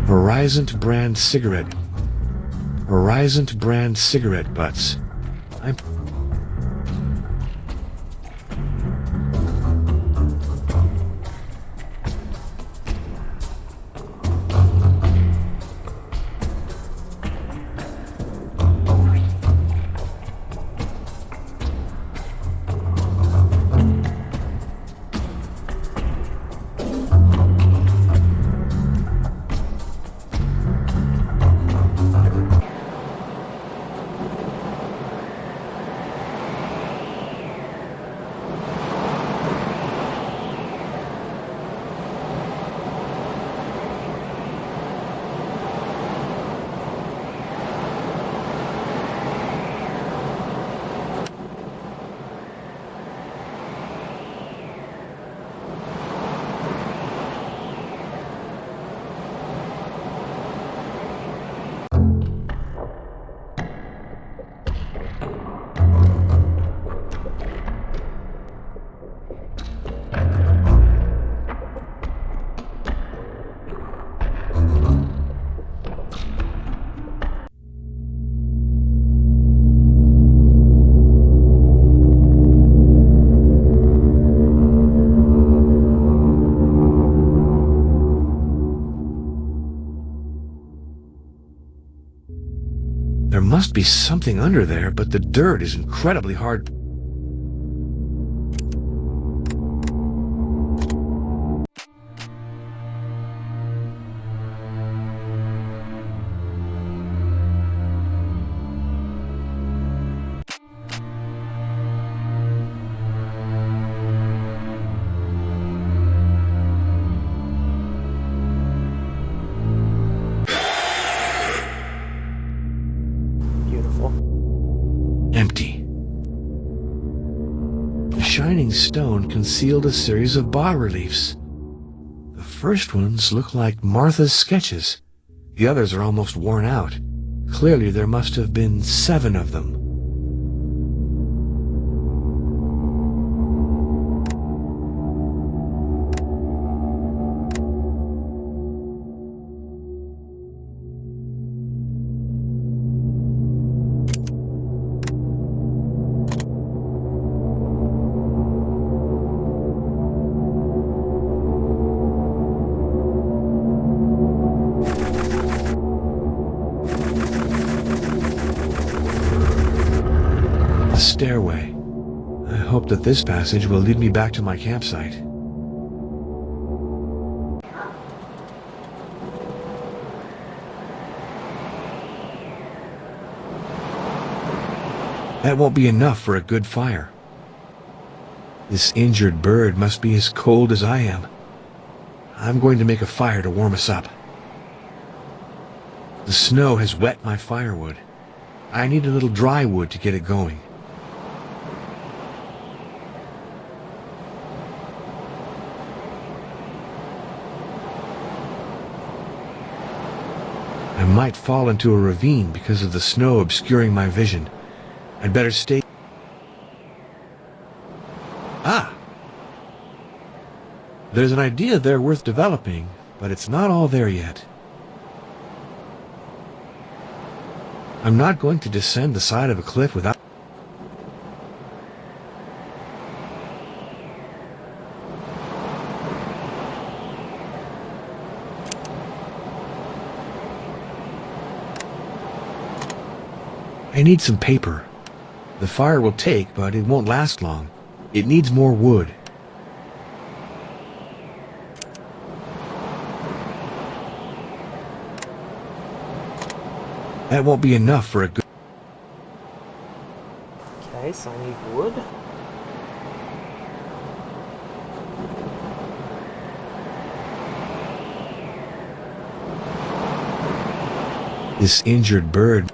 Horizon brand cigarette. Horizon brand cigarette butts. I'm... There must be something under there, but the dirt is incredibly hard. Empty. The shining stone concealed a series of bas-reliefs. The first ones look like Martha's sketches. The others are almost worn out. Clearly there must have been 7 of them. Stairway. I hope that this passage will lead me back to my campsite. That won't be enough for a good fire. This injured bird must be as cold as I am. I'm going to make a fire to warm us up. The snow has wet my firewood. I need a little dry wood to get it going. I might fall into a ravine because of the snow obscuring my vision. I'd better stay. Ah! There's an idea there worth developing, but it's not all there yet. I'm not going to descend the side of a cliff without... I need some paper. The fire will take, but it won't last long. It needs more wood. That won't be enough for a good... Okay, so I need wood. This injured bird...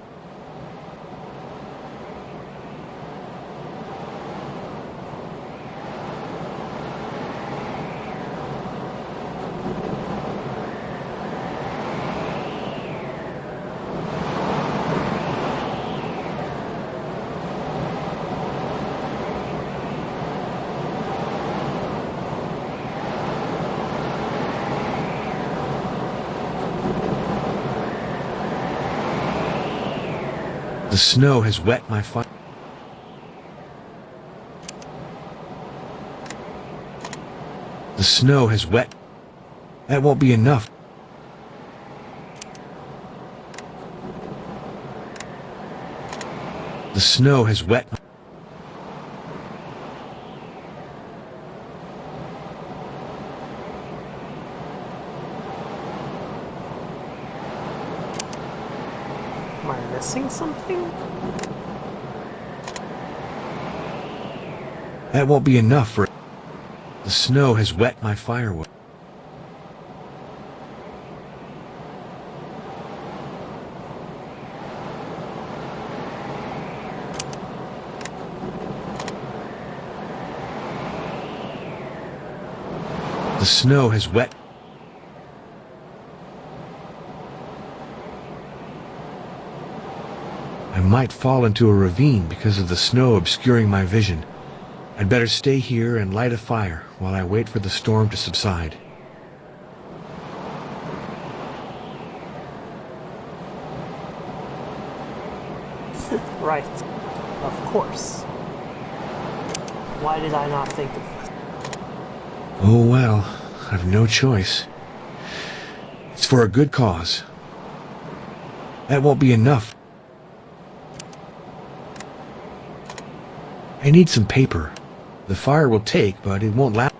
The snow has wet my fire. The snow has wet. That won't be enough. The snow has wet. Am I missing something? That won't be enough for... The snow has wet my firewood. The snow has wet. I might fall into a ravine because of the snow obscuring my vision. I'd better stay here and light a fire while I wait for the storm to subside. Right. Of course. Why did I not think of this? Oh well, I've no choice. It's for a good cause. That won't be enough. I need some paper. The fire will take, but it won't last.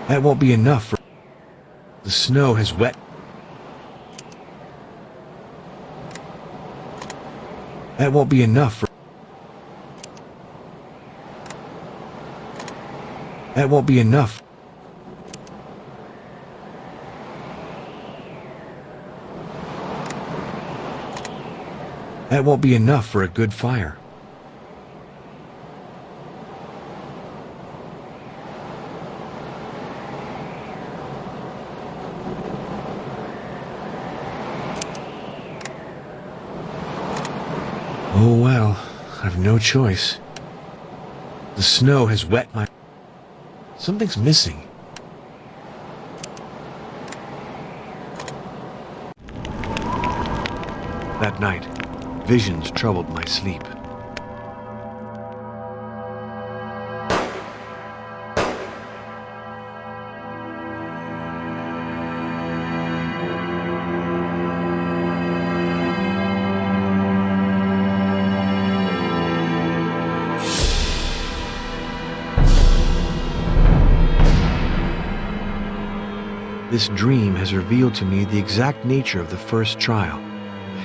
That won't be enough for... The snow has wet... That won't be enough for... That won't be enough. That won't be enough for a good fire. Oh well, I've no choice. The snow has wet my... Something's missing. That night, visions troubled my sleep. This dream has revealed to me the exact nature of the first trial.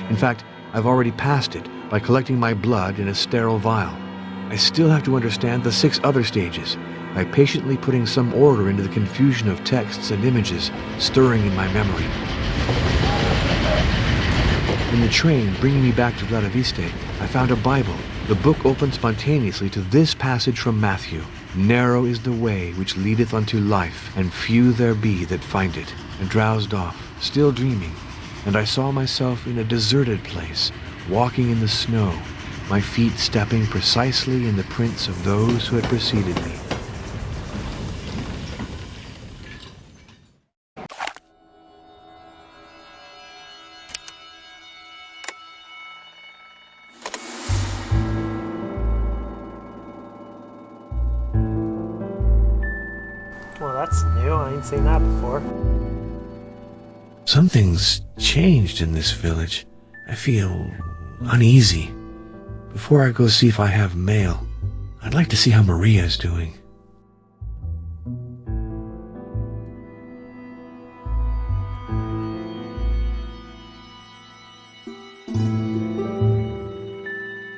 In fact, I've already passed it by collecting my blood in a sterile vial. I still have to understand the 6 other stages by patiently putting some order into the confusion of texts and images stirring in my memory. In the train bringing me back to Vladiviste, I found a Bible. The book opened spontaneously to this passage from Matthew. Narrow is the way which leadeth unto life, and few there be that find it. And drowsed off, still dreaming, and I saw myself in a deserted place, walking in the snow, my feet stepping precisely in the prints of those who had preceded me. Well, that's new. I ain't seen that before. Something's changed in this village. I feel uneasy. Before I go see if I have mail, I'd like to see how Maria's doing.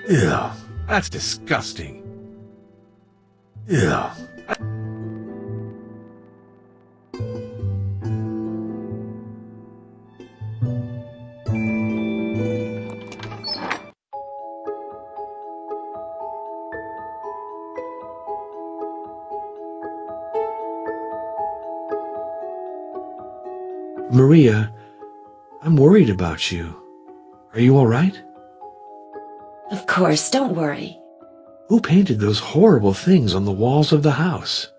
Ew, that's disgusting. Ew. Maria, I'm worried about you. Are you all right? Of course, don't worry. Who painted those horrible things on the walls of the house?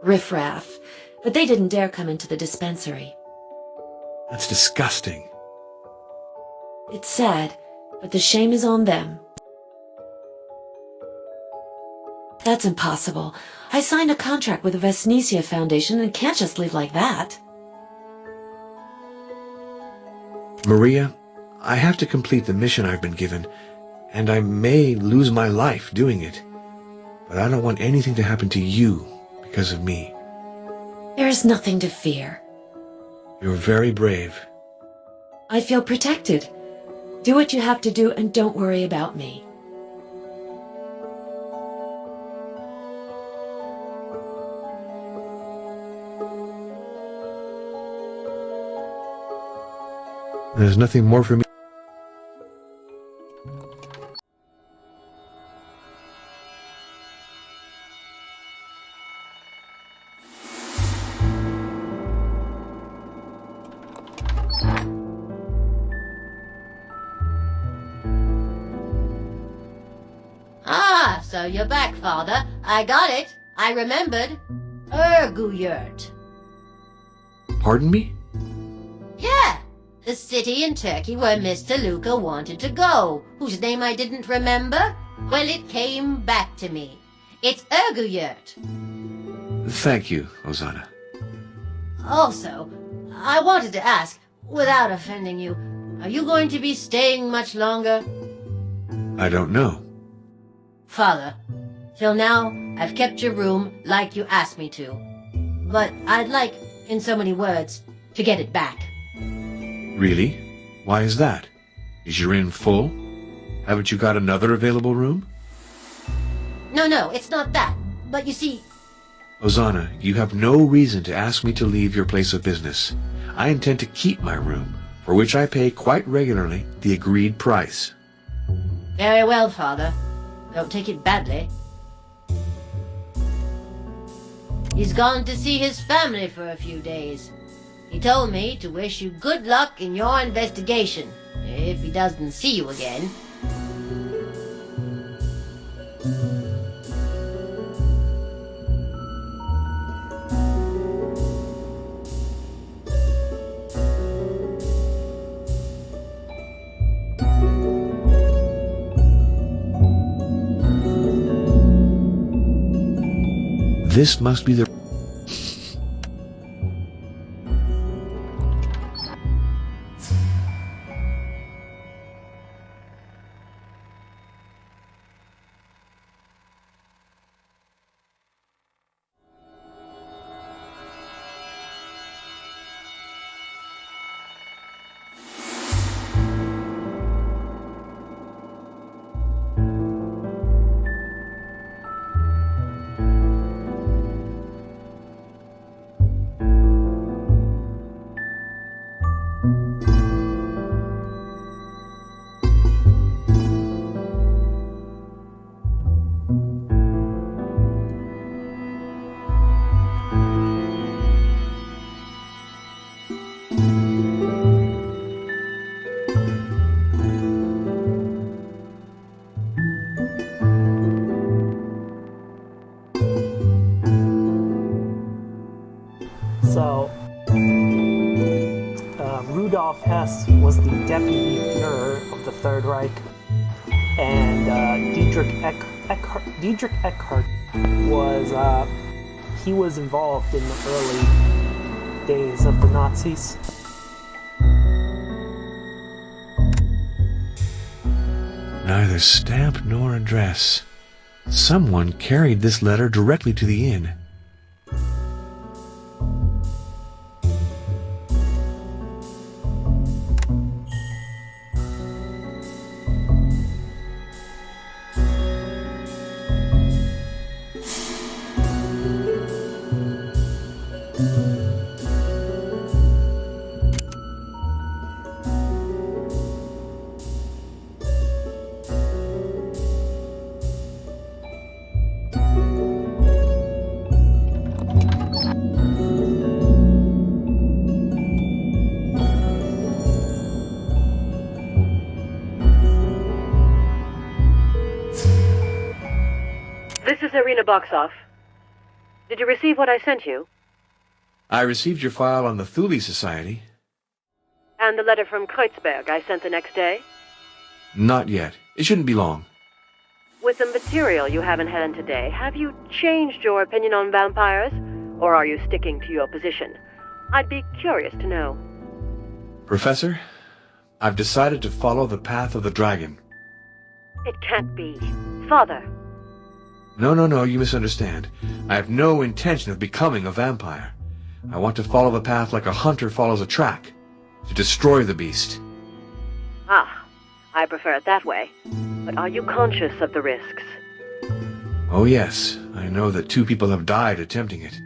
Riffraff. But they didn't dare come into the dispensary. That's disgusting. It's sad, but the shame is on them. That's impossible. I signed a contract with the Vesnesia Foundation and can't just leave like that. Maria, I have to complete the mission I've been given, and I may lose my life doing it. But I don't want anything to happen to you because of me. There is nothing to fear. You're very brave. I feel protected. Do what you have to do and don't worry about me. There's nothing more for me. Ah, so you're back, Father. I got it. I remembered. Erguyurt. Pardon me? Yeah, the city in Turkey where Mr. Luca wanted to go, whose name I didn't remember. Well, it came back to me. It's Erguyurt. Thank you, Ozana. Also, I wanted to ask, without offending you, are you going to be staying much longer? I don't know. Father, till now, I've kept your room like you asked me to. But I'd like, in so many words, to get it back. Really? Why is that? Is your inn full? Haven't you got another available room? No, it's not that. But you see... Ozana, you have no reason to ask me to leave your place of business. I intend to keep my room, for which I pay quite regularly the agreed price. Very well, Father. Don't take it badly. He's gone to see his family for a few days. He told me to wish you good luck in your investigation, if he doesn't see you again. This must be the... So, Rudolf Hess was the deputy Führer of the Third Reich, and Dietrich Eckhart was he was involved in the early days of the Nazis. Neither stamp nor address. Someone carried this letter directly to the inn. This is Arena Boxoff. Did you receive what I sent you? I received your file on the Thule Society. And the letter from Kreutzberg I sent the next day? Not yet. It shouldn't be long. With the material you have in hand today, have you changed your opinion on vampires? Or are you sticking to your position? I'd be curious to know. Professor, I've decided to follow the path of the dragon. It can't be. Father. No, you misunderstand. I have no intention of becoming a vampire. I want to follow the path like a hunter follows a track, to destroy the beast. Ah, I prefer it that way. But are you conscious of the risks? Oh yes, I know that 2 people have died attempting it.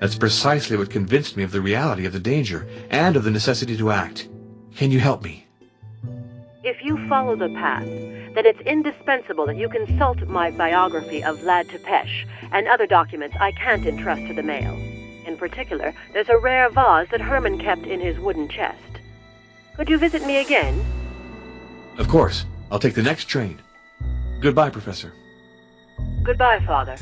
That's precisely what convinced me of the reality of the danger, and of the necessity to act. Can you help me? If you follow the path, then it's indispensable that you consult my biography of Vlad Tepes and other documents I can't entrust to the mail. In particular, there's a rare vase that Herman kept in his wooden chest. Could you visit me again? Of course. I'll take the next train. Goodbye, Professor. Goodbye, Father.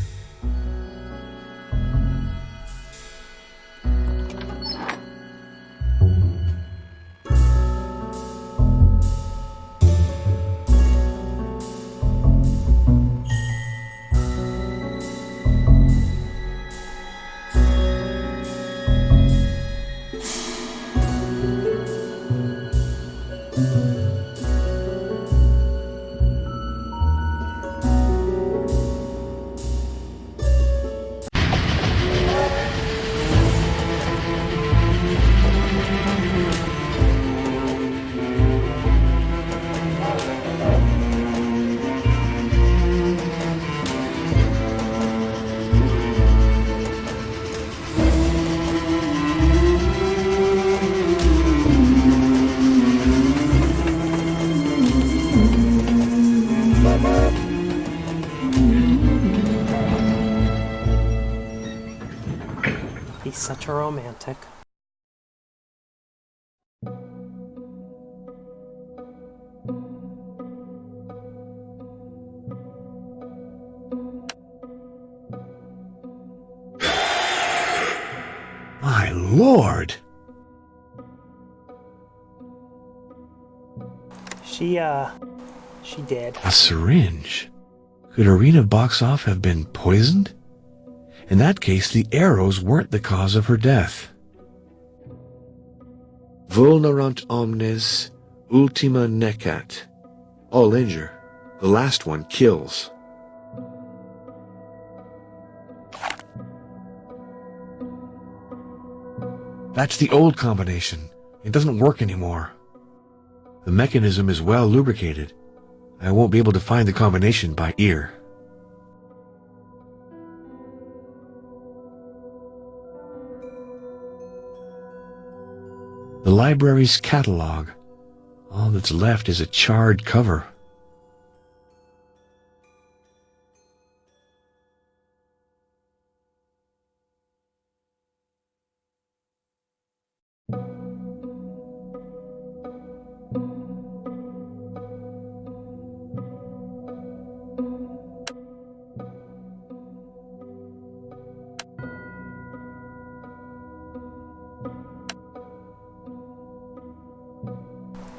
romantic. My lord! She did. A syringe? Could Irina Boxoff have been poisoned? In that case, the arrows weren't the cause of her death. Vulnerant omnes, ultima necat. All injure. The last one kills. That's the old combination. It doesn't work anymore. The mechanism is well lubricated. I won't be able to find the combination by ear. The library's catalog. All that's left is a charred cover.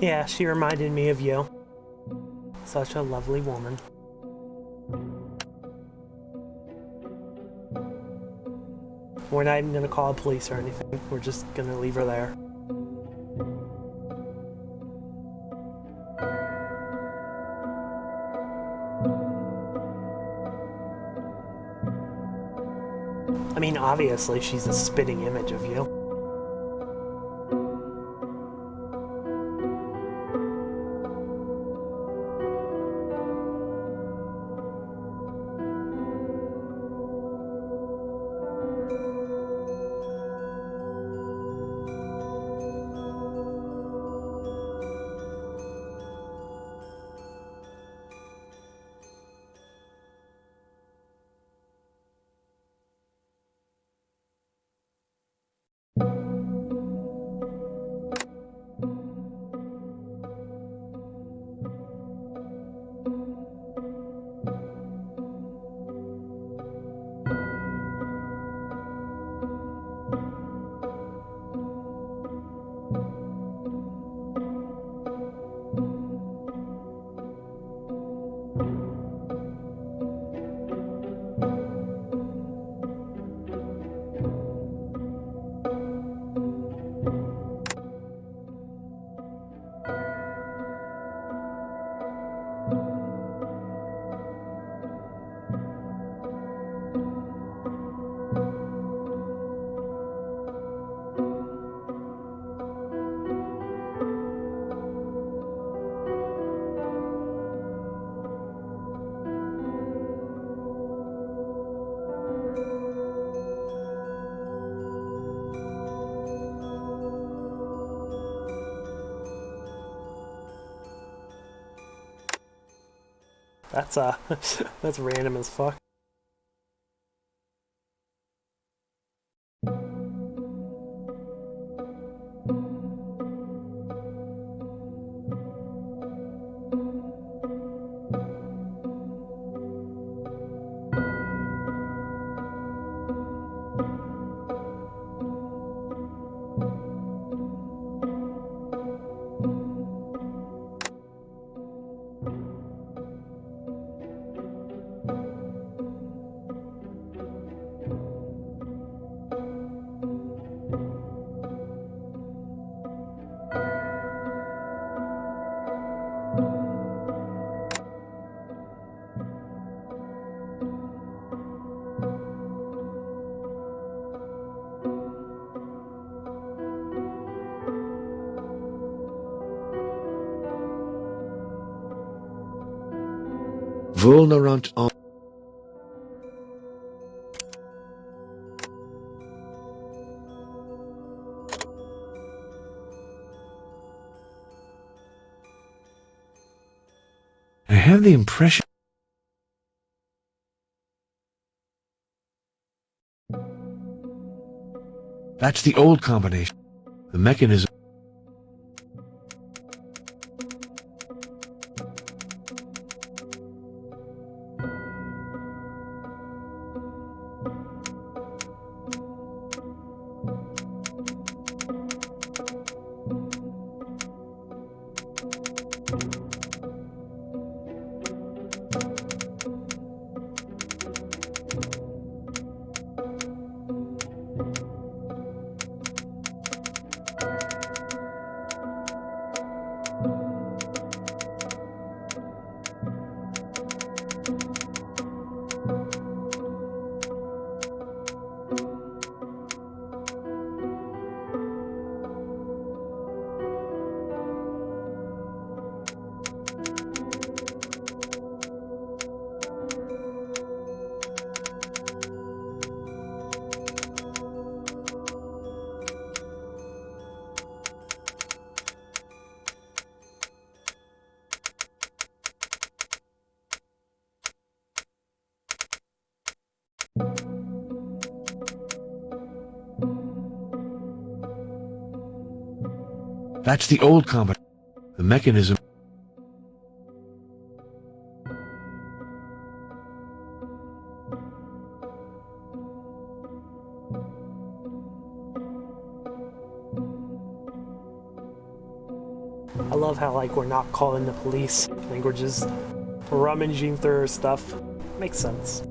Yeah, she reminded me of you. Such a lovely woman. We're not even gonna call the police or anything. We're just gonna leave her there. I mean, obviously, she's a spitting image of you. That's that's random as fuck. Vulnerant omnes. I have the impression... That's the old combination. The mechanism. That's the old combination. The mechanism. I love how, like, we're not calling the police. I think we're just rummaging through her stuff. Makes sense.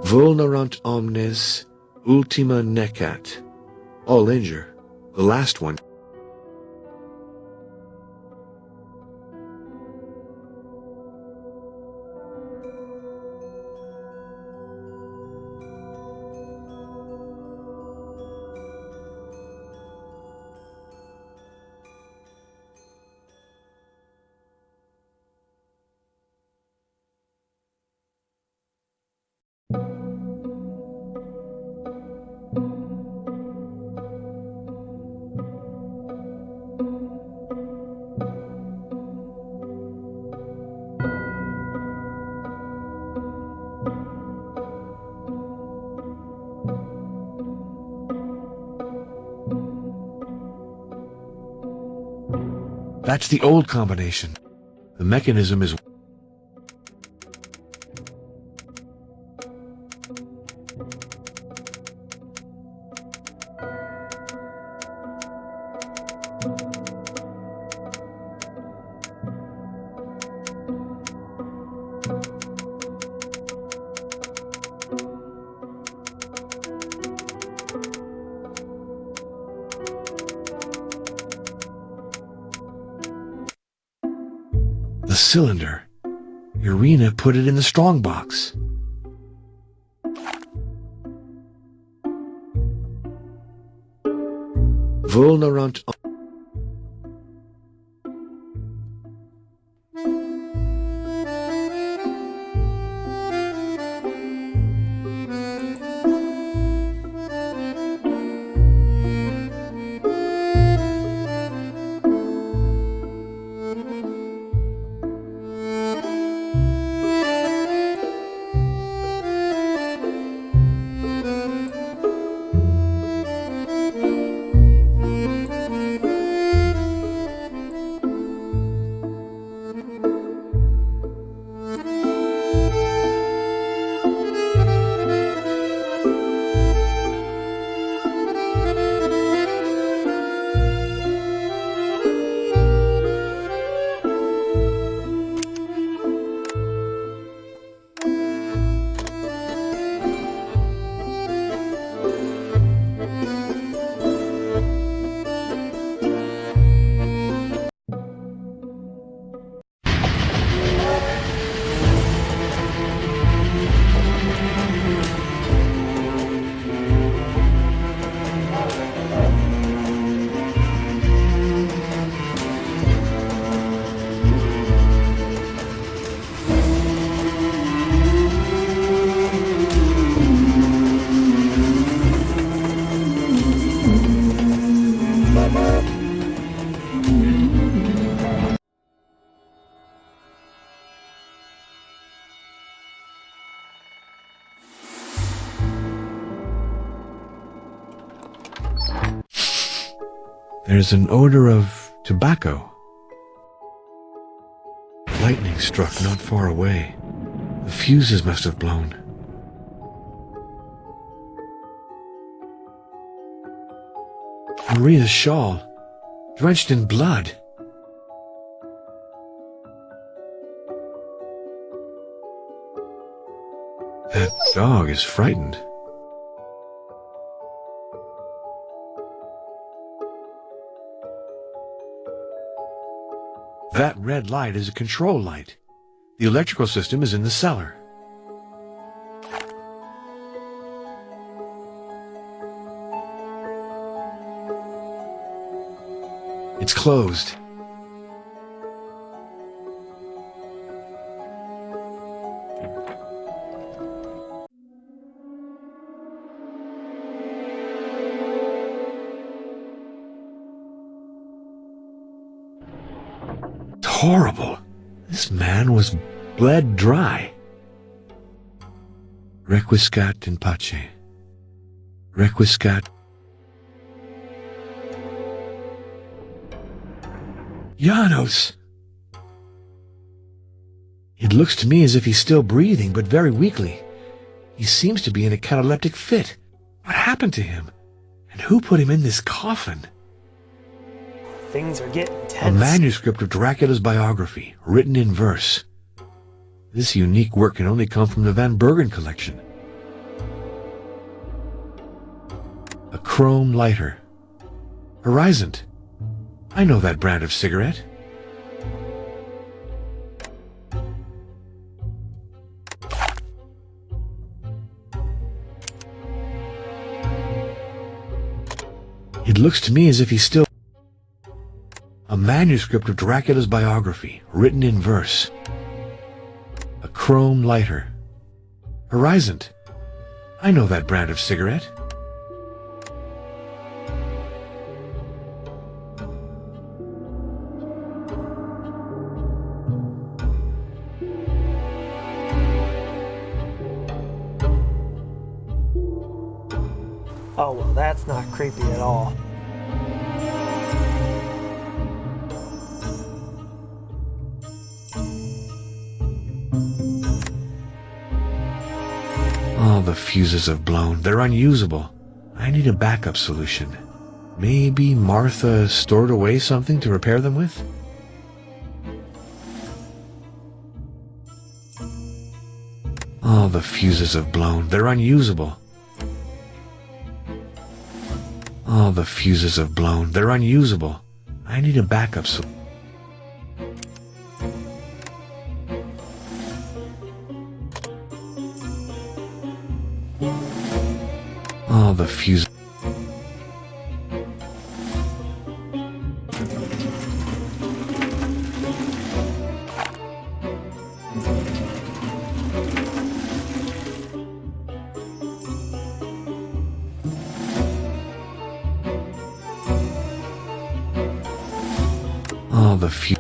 Vulnerant omnes, ultima necat. All injure. The last one. That's the old combination. The mechanism is... The cylinder. Irina put it in the strongbox. Vulnerant. There's an odor of tobacco. Lightning struck not far away. The fuses must have blown. Maria's shawl, drenched in blood. That dog is frightened. That red light is a control light. The electrical system is in the cellar. It's closed. Horrible. This man was bled dry. Requiescat in pace. Requiescat. Janos! It looks to me as if he's still breathing, but very weakly. He seems to be in a cataleptic fit. What happened to him? And who put him in this coffin? Things are getting A tense. manuscript of Dracula's biography, written in verse. This unique work can only come from the Van Bergen collection. A chrome lighter. Horizon. I know that brand of cigarette. It looks to me as if he's still... A manuscript of Dracula's biography, written in verse. A chrome lighter. Horizon. I know that brand of cigarette. Oh, well, that's not creepy at all. Oh, the fuses have blown. They're unusable. I need a backup solution. Maybe Martha stored away something to repair them with? Oh, the fuses have blown. They're unusable. Oh, the fuses have blown. They're unusable. I need a backup solution. Oh, the fuse. Oh, the fuse.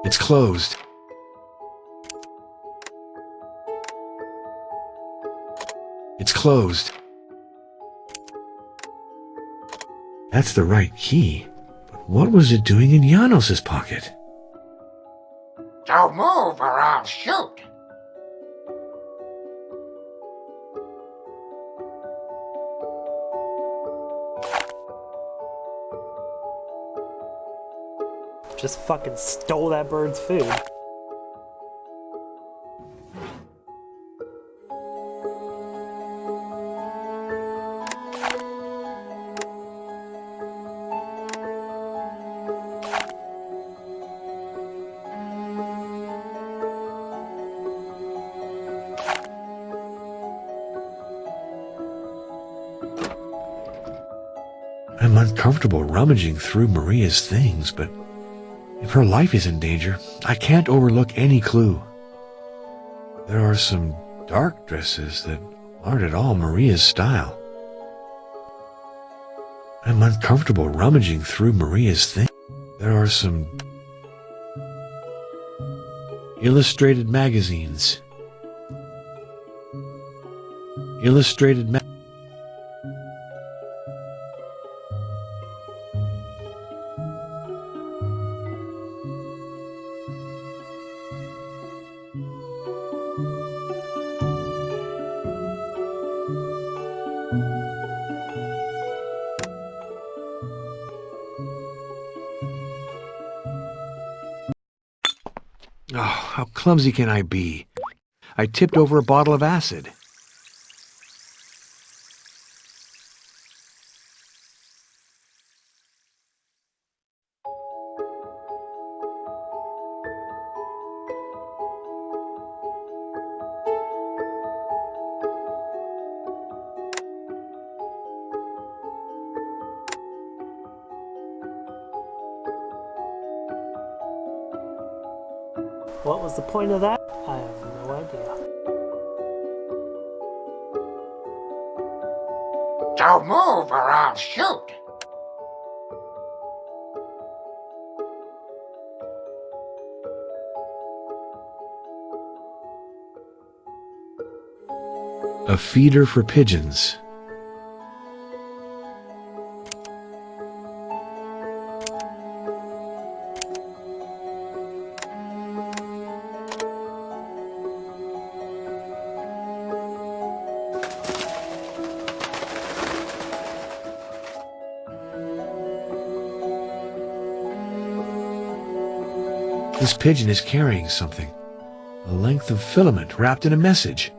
It's closed. It's closed. That's the right key. But what was it doing in Janos's pocket? Don't move or I'll shoot. Just fucking stole that bird's food. I'm uncomfortable rummaging through Maria's things, but if her life is in danger, I can't overlook any clue. There are some dark dresses that aren't at all Maria's style. I'm uncomfortable rummaging through Maria's things. There are some illustrated magazines. Illustrated magazines. Oh, how clumsy can I be? I tipped over a bottle of acid. What was the point of that? I have no idea. Don't move or I'll shoot. A feeder for pigeons. This pigeon is carrying something. A length of filament wrapped in a message.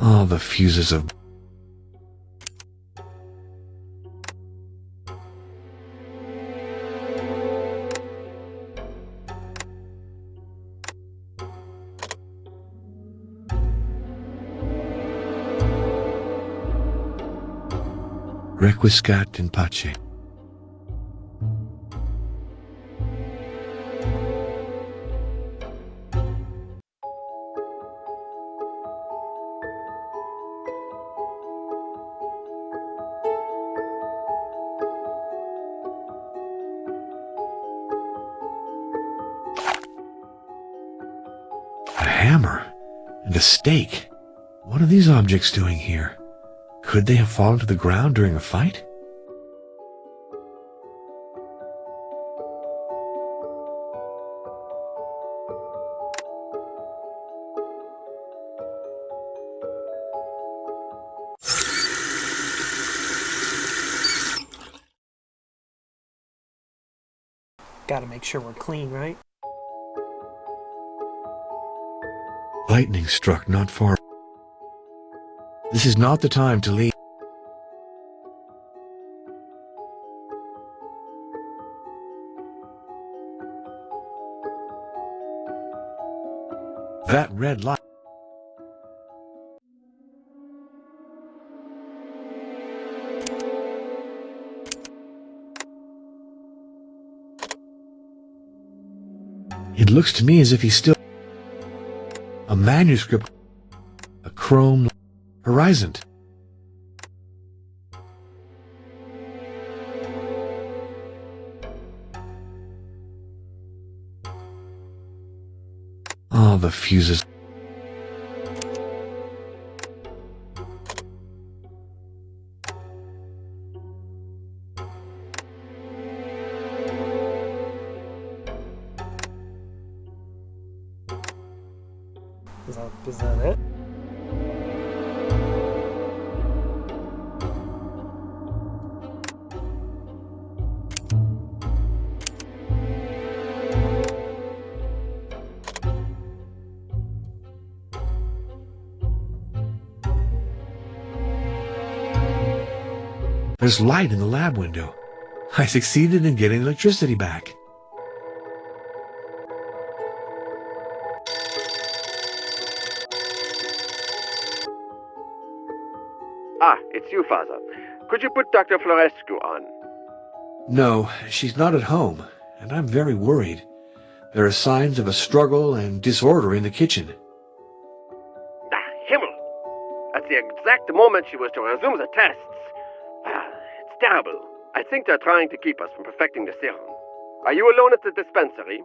Oh, the fuses of... Requiescat in pace. A hammer and a stake. What are these objects doing here? Could they have fallen to the ground during a fight? Gotta make sure we're clean, right? Lightning struck not far. This is not the time to leave. That red light. It looks to me as if he's still... A manuscript. A chrome horizon. Oh, All the fuses. Is that it? There's light in the lab window. I succeeded in getting electricity back. Ah, it's you, Father. Could you put Dr. Florescu on? No, she's not at home, and I'm very worried. There are signs of a struggle and disorder in the kitchen. Ah, Himmel! At the exact moment she was to resume the tests. Ah, it's terrible. I think they're trying to keep us from perfecting the serum. Are you alone at the dispensary?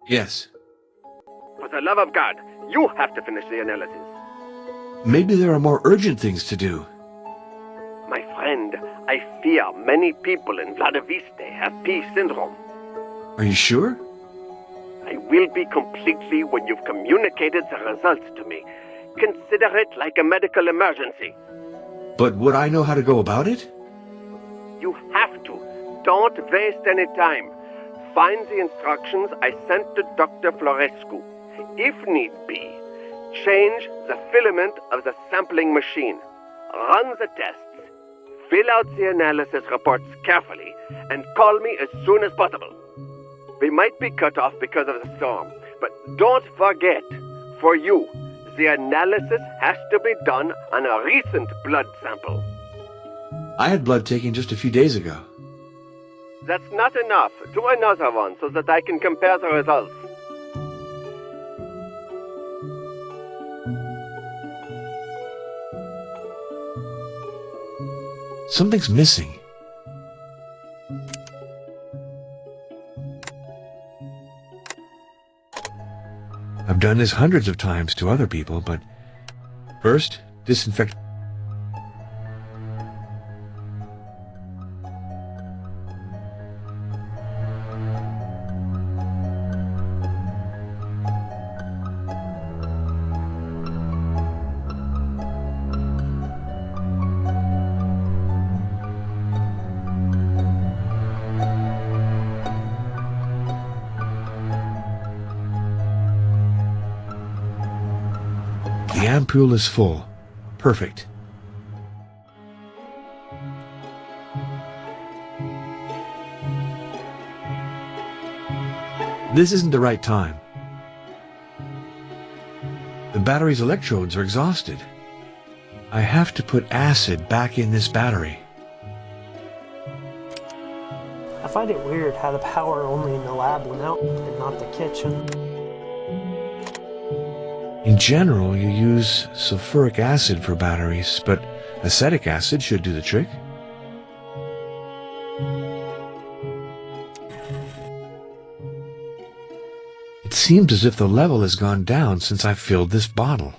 Yes. For the love of God, you have to finish the analysis. Maybe there are more urgent things to do. My friend, I fear many people in Vladiviste have P syndrome. Are you sure? I will be completely when you've communicated the results to me. Consider it like a medical emergency. But would I know how to go about it? You have to. Don't waste any time. Find the instructions I sent to Dr. Florescu. If need be, change the filament of the sampling machine. Run the tests. Fill out the analysis reports carefully and call me as soon as possible. We might be cut off because of the storm, but don't forget, for you, the analysis has to be done on a recent blood sample. I had blood taken just a few days ago. That's not enough. Do another one so that I can compare the results. Something's missing. I've done this hundreds of times to other people, but first, disinfect. The ampoule is full. Perfect. This isn't the right time. The battery's electrodes are exhausted. I have to put acid back in this battery. I find it weird how the power only in the lab went out and not the kitchen. In general, you use sulfuric acid for batteries, but acetic acid should do the trick. It seems as if the level has gone down since I filled this bottle.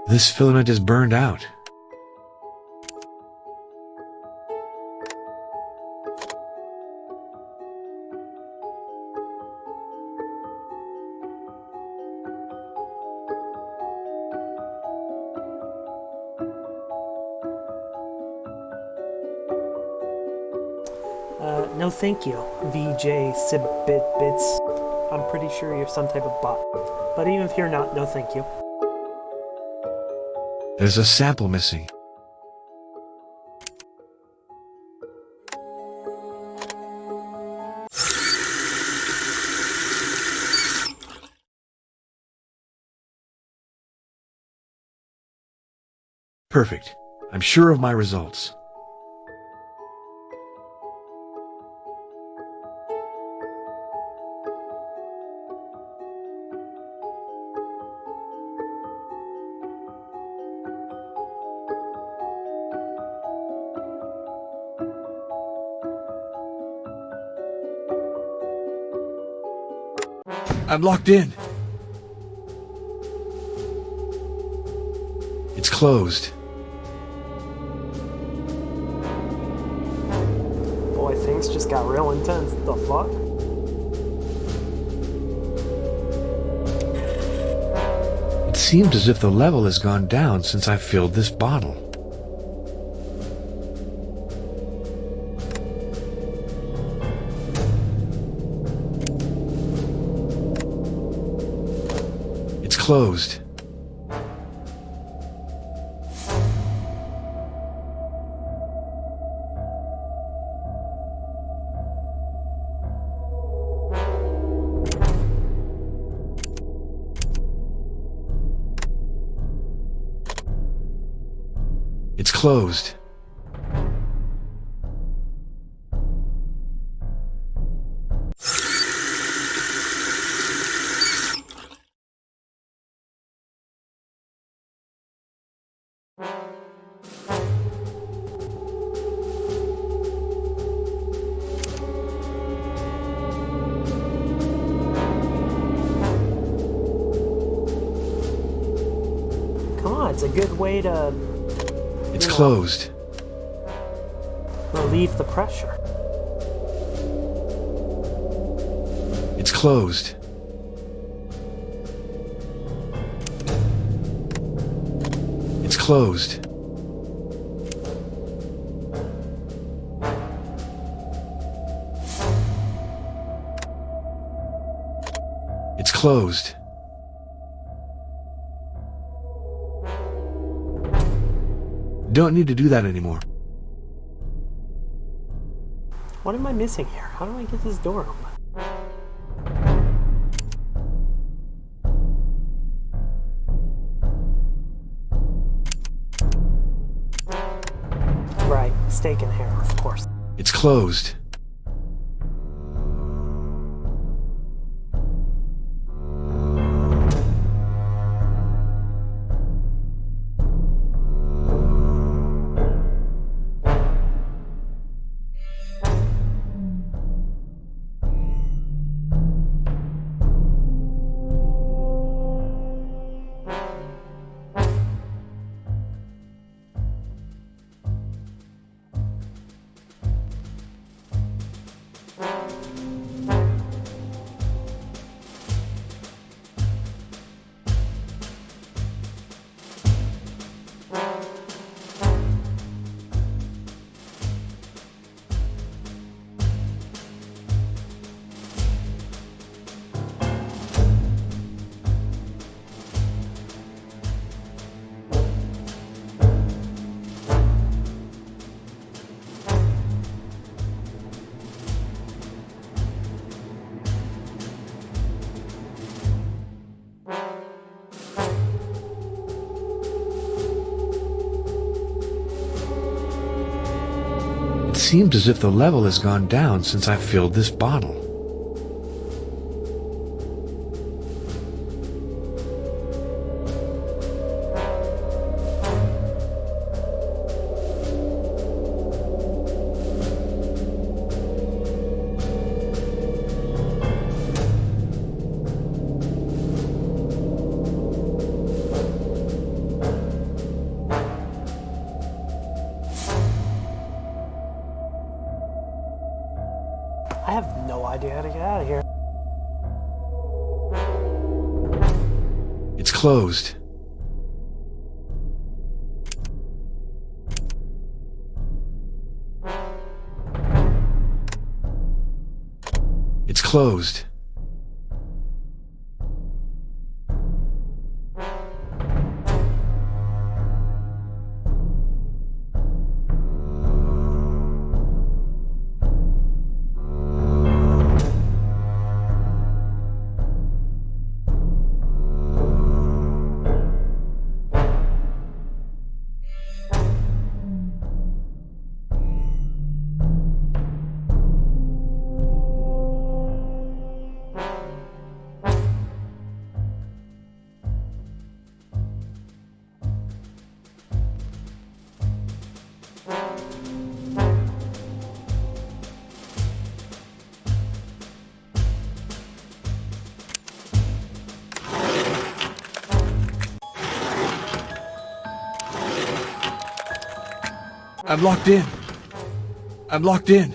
This filament is burned out. No thank you, VJ Sibbits. I'm pretty sure you're some type of bot. But even if you're not, no thank you. There's a sample missing. Perfect. I'm sure of my results. I'm locked in. It's closed. Boy, things just got real intense. The fuck? It seems as if the level has gone down since I filled this bottle. It's closed. It's closed. Come on, it's a good way to It's closed. relieve the pressure. It's closed. It's closed. It's closed. Don't need to do that anymore. What am I missing here? How do I get this door open? Right, steak and hair, of course. It's closed. It seems as if the level has gone down since I filled this bottle. I have no idea how to get out of here. It's closed. It's closed. I'm locked in. I'm locked in.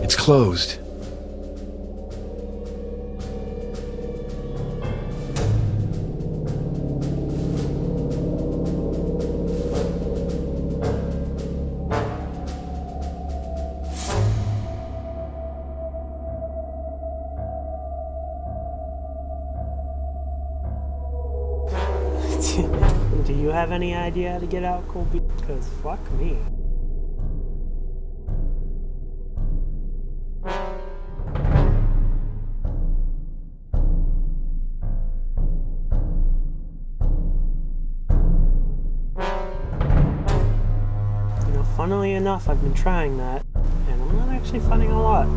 It's closed. Do you have any idea how to get out, Colby? Because fuck me. You know, funnily enough, I've been trying that, and I'm not actually finding a lot.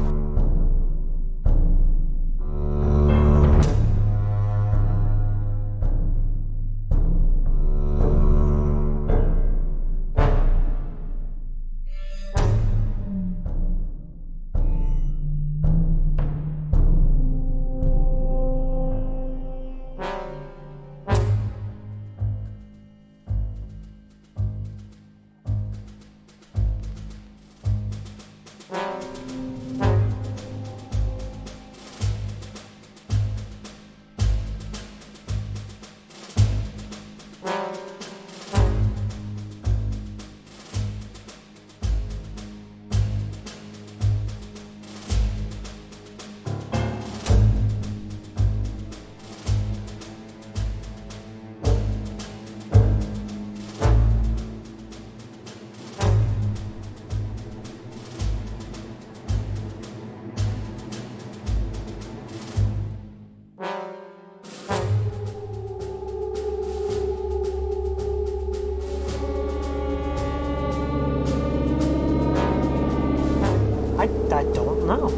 I don't know.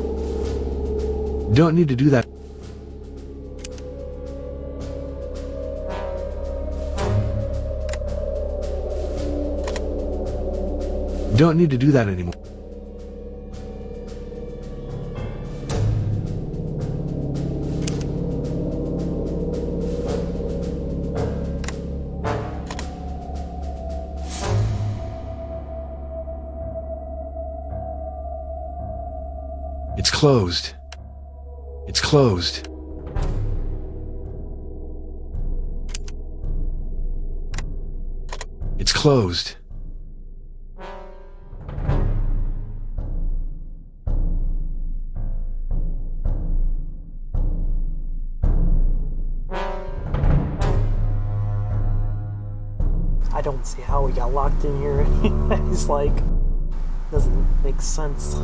Don't need to do that. Don't need to do that anymore. It's closed. It's closed. It's closed. I don't see how we got locked in here anyways, like, doesn't make sense.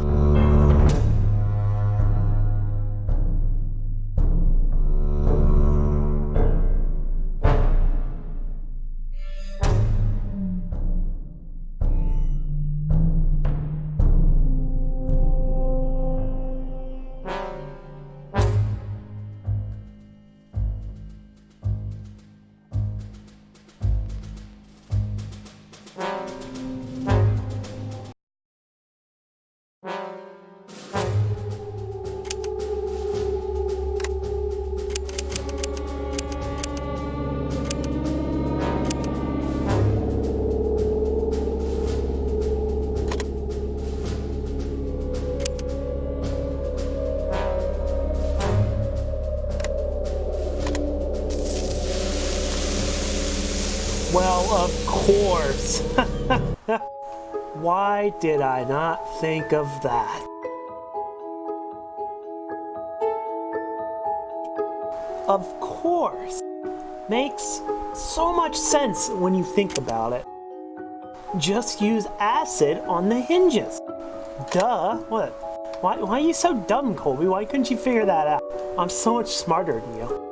Well, of course. Why did I not think of that? Of course. Makes so much sense when you think about it. Just use acid on the hinges. Duh. What? Why are you so dumb, Colby? Why couldn't you figure that out? I'm so much smarter than you.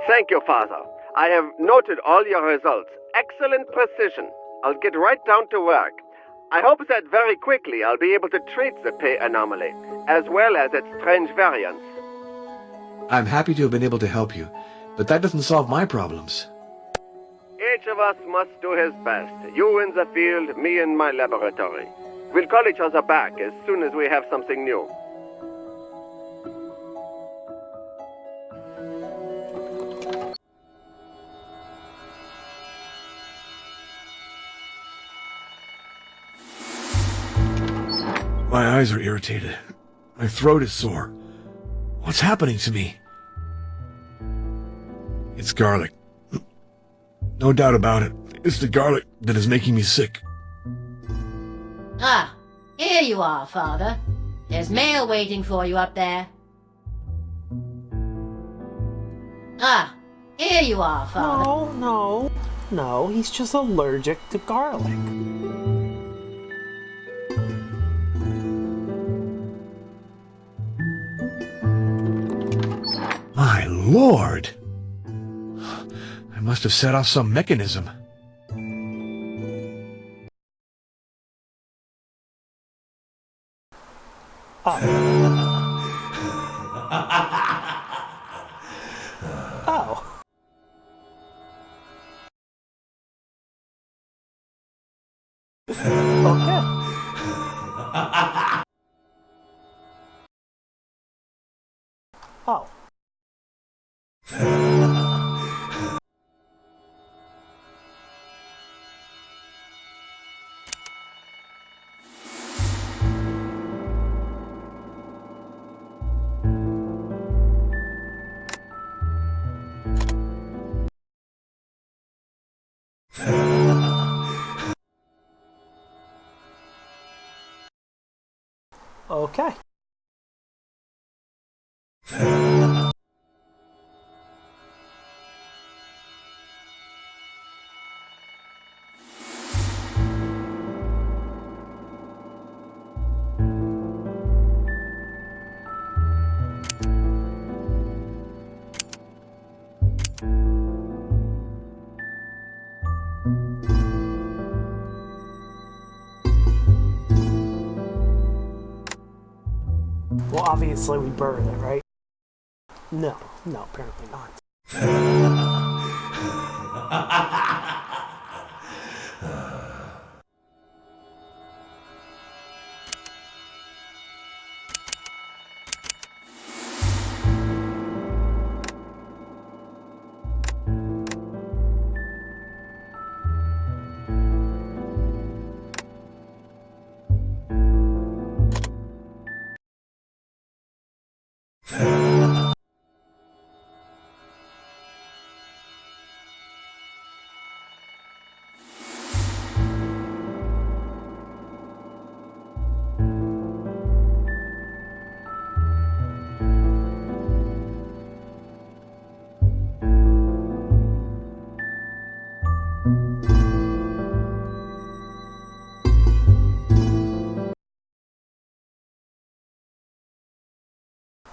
Thank you, Father. I have noted all your results. Excellent precision. I'll get right down to work. I hope that very quickly I'll be able to treat the pay anomaly, as well as its strange variants. I'm happy to have been able to help you, but that doesn't solve my problems. Each of us must do his best. You in the field, me in my laboratory. We'll call each other back as soon as we have something new. My eyes are irritated. My throat is sore. What's happening to me? It's garlic. No doubt about it. It's the garlic that is making me sick. Ah, here you are, Father. There's mail waiting for you up there. Ah, here you are, Father. No, he's just allergic to garlic. My lord! I must have set off some mechanism. Oh. Okay. Oh. Okay. Well, obviously we burned it, right? No, apparently not.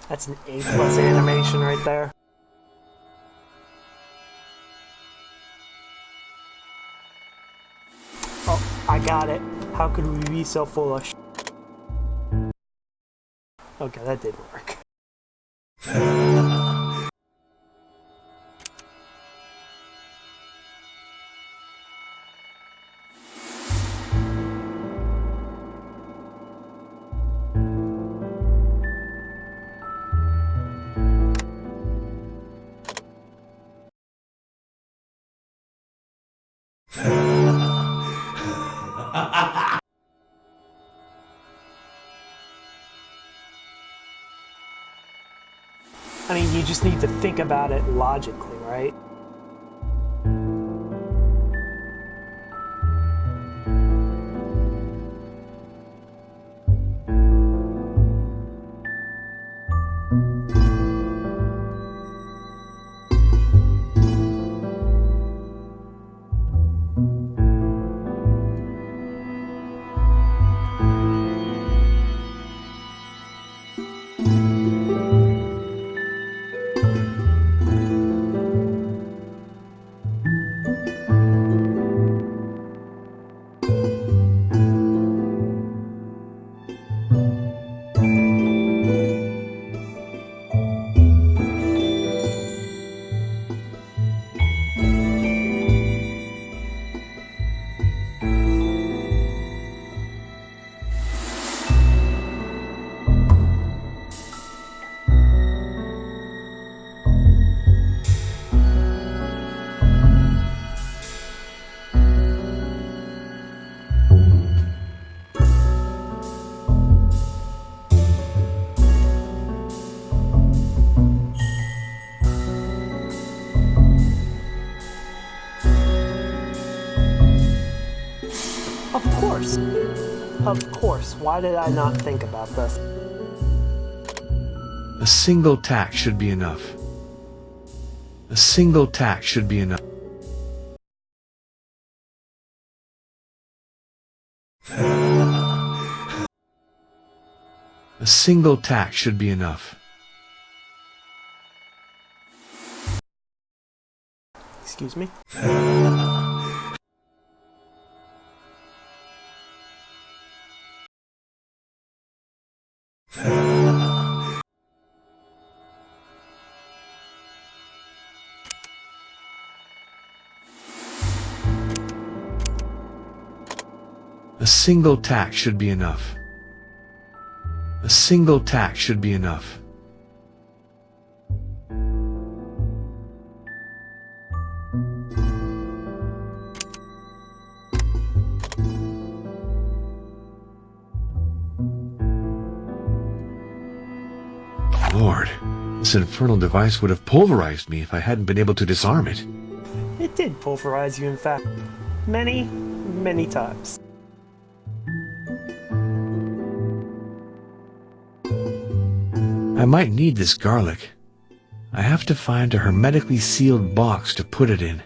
That's an A+ animation right there. Oh, I got it. How could we be so foolish? Okay, that did work. I mean, you just need to think about it logically, right? Of course, why did I not think about this? A single tack should be enough. A single tack should be enough. A single tack should be enough. Excuse me? A single tack should be enough. A single tack should be enough. Lord, this infernal device would have pulverized me if I hadn't been able to disarm it. It did pulverize you, in fact. Many, many times. I might need this garlic. I have to find a hermetically sealed box to put it in.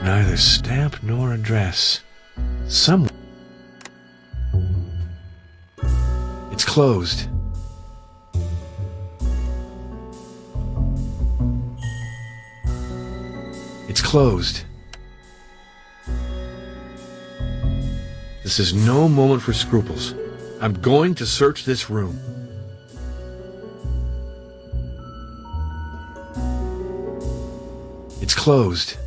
Neither stamp nor address. Somewhere. It's closed. It's closed. This is no moment for scruples. I'm going to search this room. It's closed.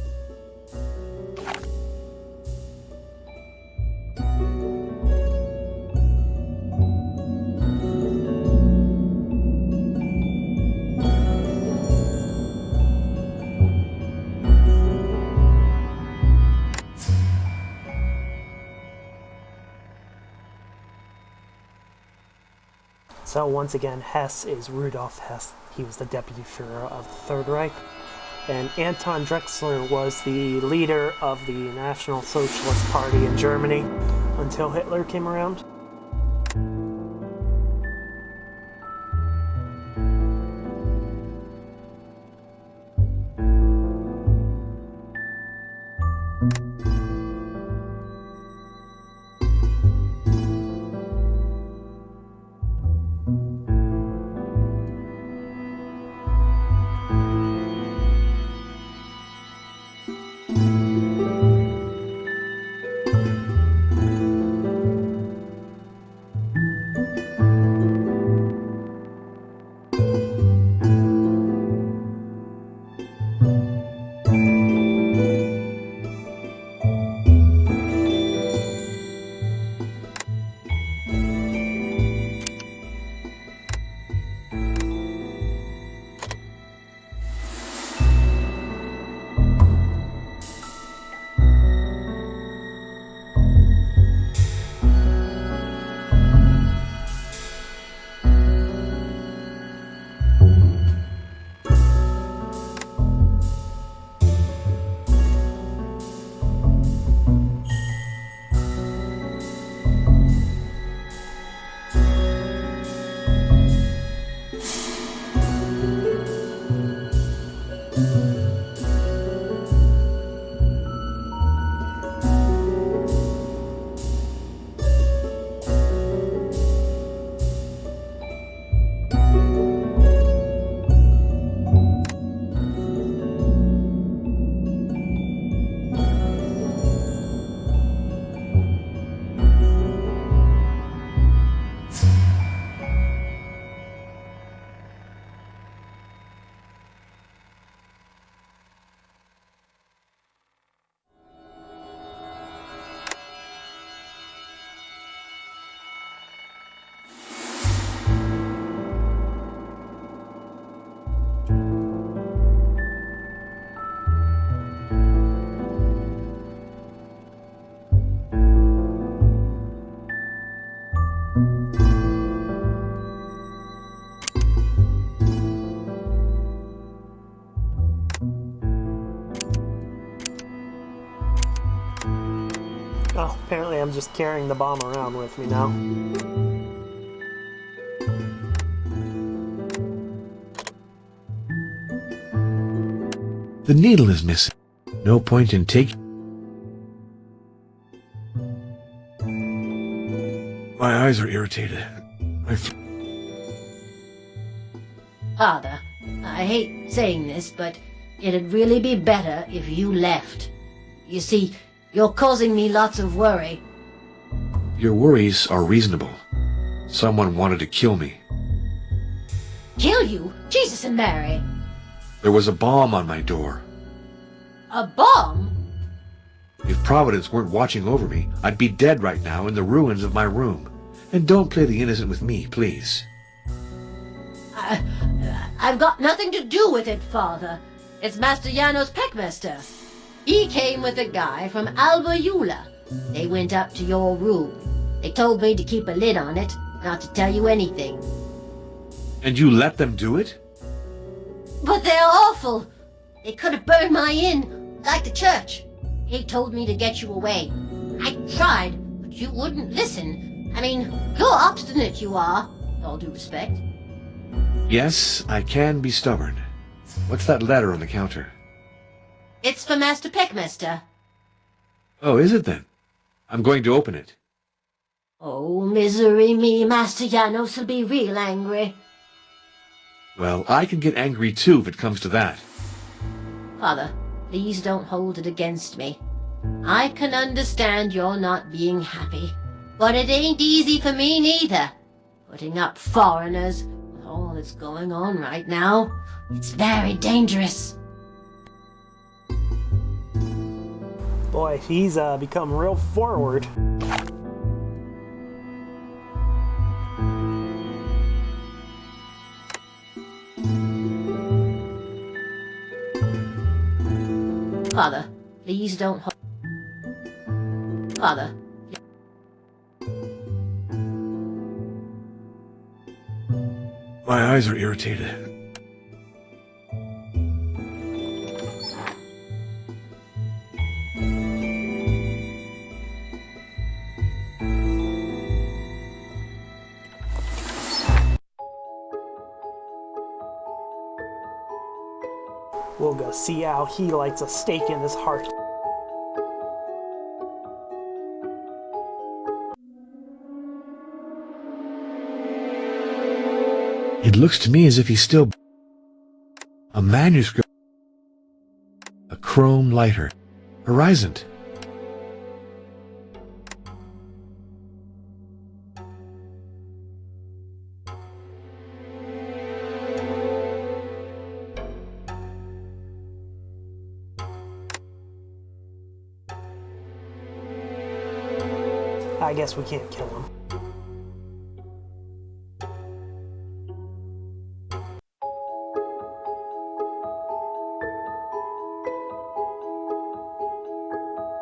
So once again, Hess is Rudolf Hess. He was the deputy Führer of the Third Reich. And Anton Drexler was the leader of the National Socialist Party in Germany until Hitler came around. Apparently I'm just carrying the bomb around with me now. The needle is missing. No point in taking... My eyes are irritated. Father, I hate saying this, but it'd really be better if you left. You see, you're causing me lots of worry. Your worries are reasonable. Someone wanted to kill me. Kill you? Jesus and Mary. There was a bomb on my door. A bomb? If Providence weren't watching over me, I'd be dead right now in the ruins of my room. And don't play the innocent with me, please. I've got nothing to do with it, Father. It's Master Janos Peckmaster. He came with a guy from Albayula. They went up to your room. They told me to keep a lid on it, not to tell you anything. And you let them do it? But they're awful. They could have burned my inn, like the church. He told me to get you away. I tried, but you wouldn't listen. I mean, you're obstinate, you are, with all due respect. Yes, I can be stubborn. What's that letter on the counter? It's for Master Peckmaster. Oh, is it then? I'm going to open it. Oh, misery me, Master Janos will be real angry. Well, I can get angry too if it comes to that. Father, please don't hold it against me. I can understand you're not being happy, but it ain't easy for me neither. Putting up foreigners with all that's going on right now, it's very dangerous. Boy, he's become real forward. Father, please don't hold... Father... My eyes are irritated. We'll go see how he lights a stake in his heart. It looks to me as if he's still... A manuscript. A chrome lighter. Horizon. I guess we can't kill him.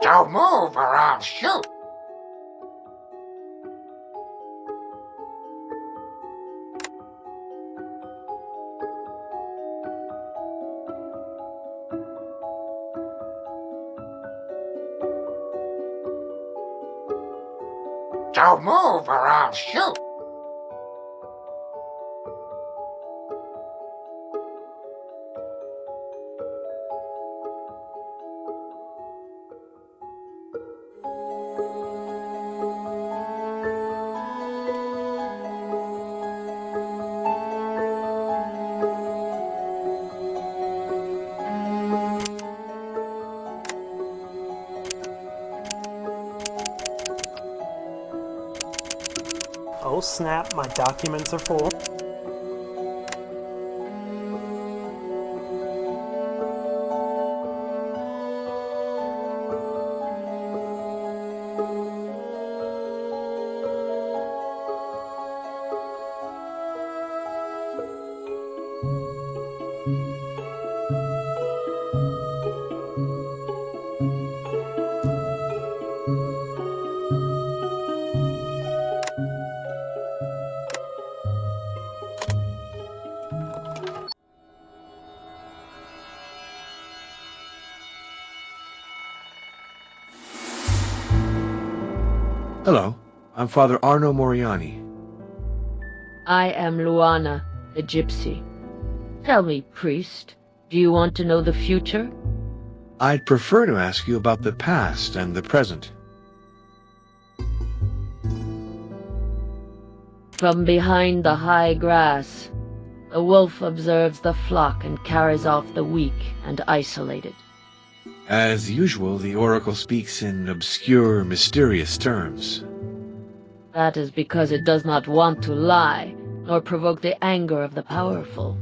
Don't move or I'll shoot. Don't move or I'll shoot. Oh snap, my documents are full. Hello, I'm Father Arno Moriani. I am Luana, the gypsy. Tell me, priest, do you want to know the future? I'd prefer to ask you about the past and the present. From behind the high grass, the wolf observes the flock and carries off the weak and isolated. As usual, the oracle speaks in obscure, mysterious terms. That is because it does not want to lie, nor provoke the anger of the powerful.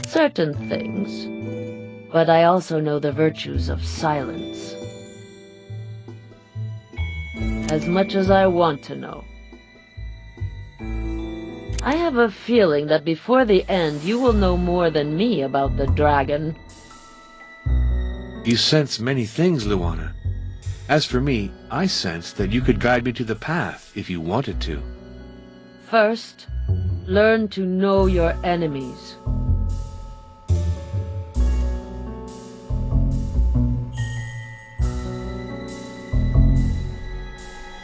Certain things, but I also know the virtues of silence. As much as I want to know. I have a feeling that before the end you will know more than me about the dragon. You sense many things, Luana. As for me, I sense that you could guide me to the path if you wanted to. First, learn to know your enemies.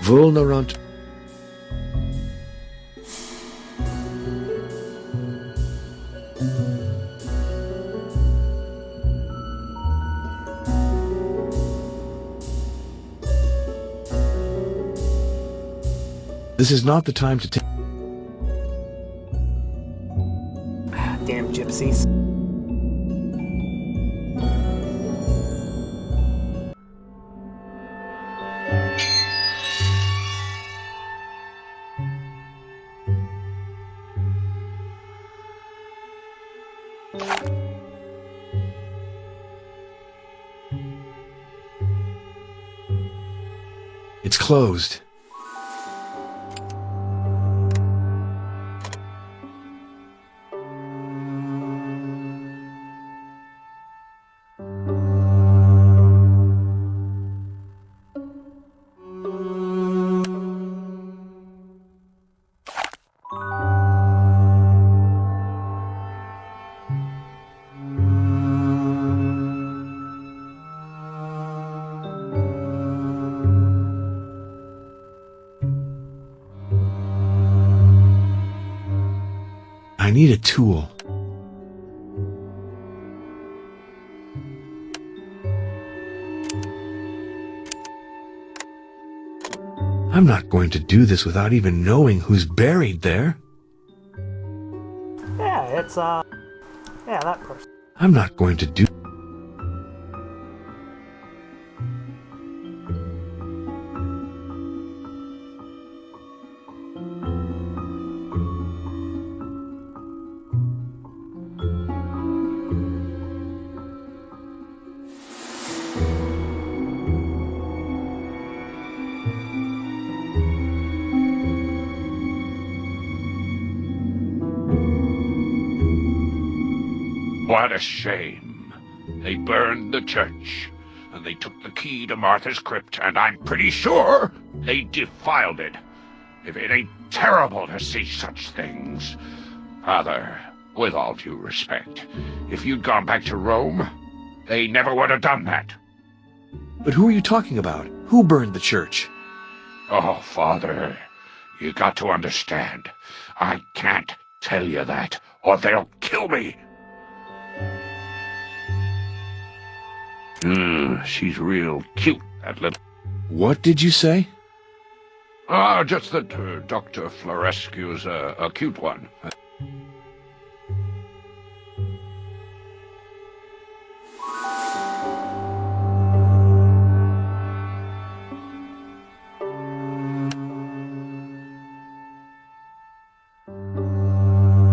Vulnerant. This is not the time to take. Damn gypsies. It's closed. I need a tool. I'm not going to do this without even knowing who's buried there. Yeah, it's, yeah, that person. I'm not going to do... What a shame. They burned the church, and they took the key to Martha's crypt, and I'm pretty sure they defiled it. If it ain't terrible to see such things. Father, with all due respect, if you'd gone back to Rome, they never would have done that. But who are you talking about? Who burned the church? Oh, Father, you got to understand. I can't tell you that, or they'll kill me. She's real cute, that little... What did you say? Just that Dr. Florescu's a cute one.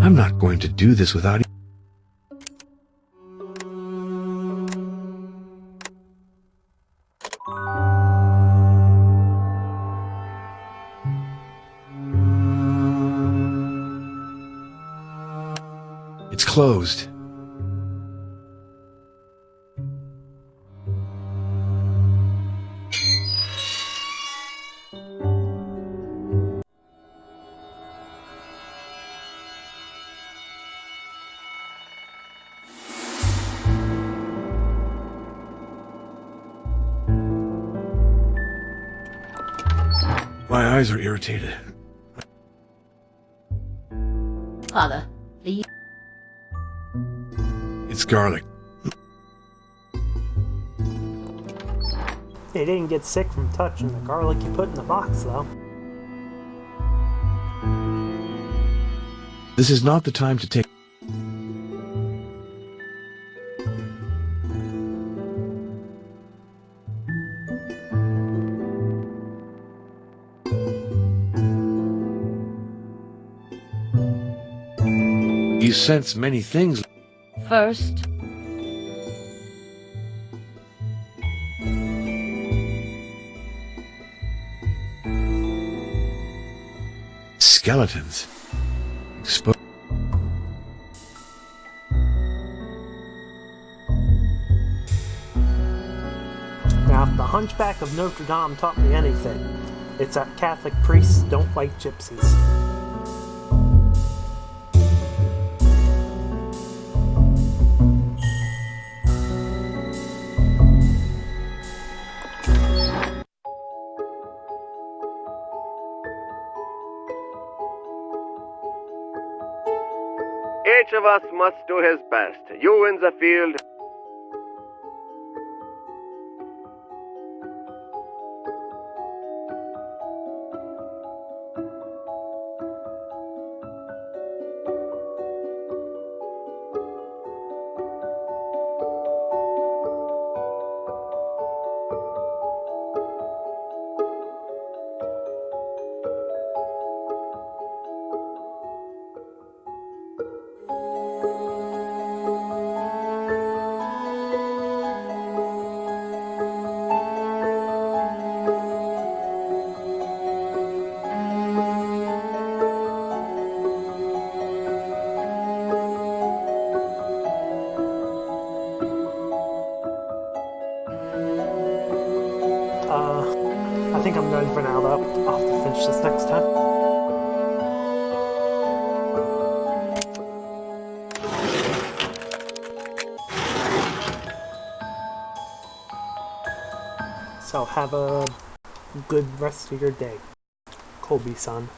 I'm not going to do this without... It's closed. My eyes are irritated. Father, the... It's garlic. They didn't get sick from touching the garlic you put in the box, though. This is not the time to take... You sense many things. First, Skeletons. Now, if the Hunchback of Notre Dame taught me anything, it's that Catholic priests don't like gypsies. Each of us must do his best. You in the field. I think I'm done for now, though. I'll have to finish this next time. So have a good rest of your day, Colby-san.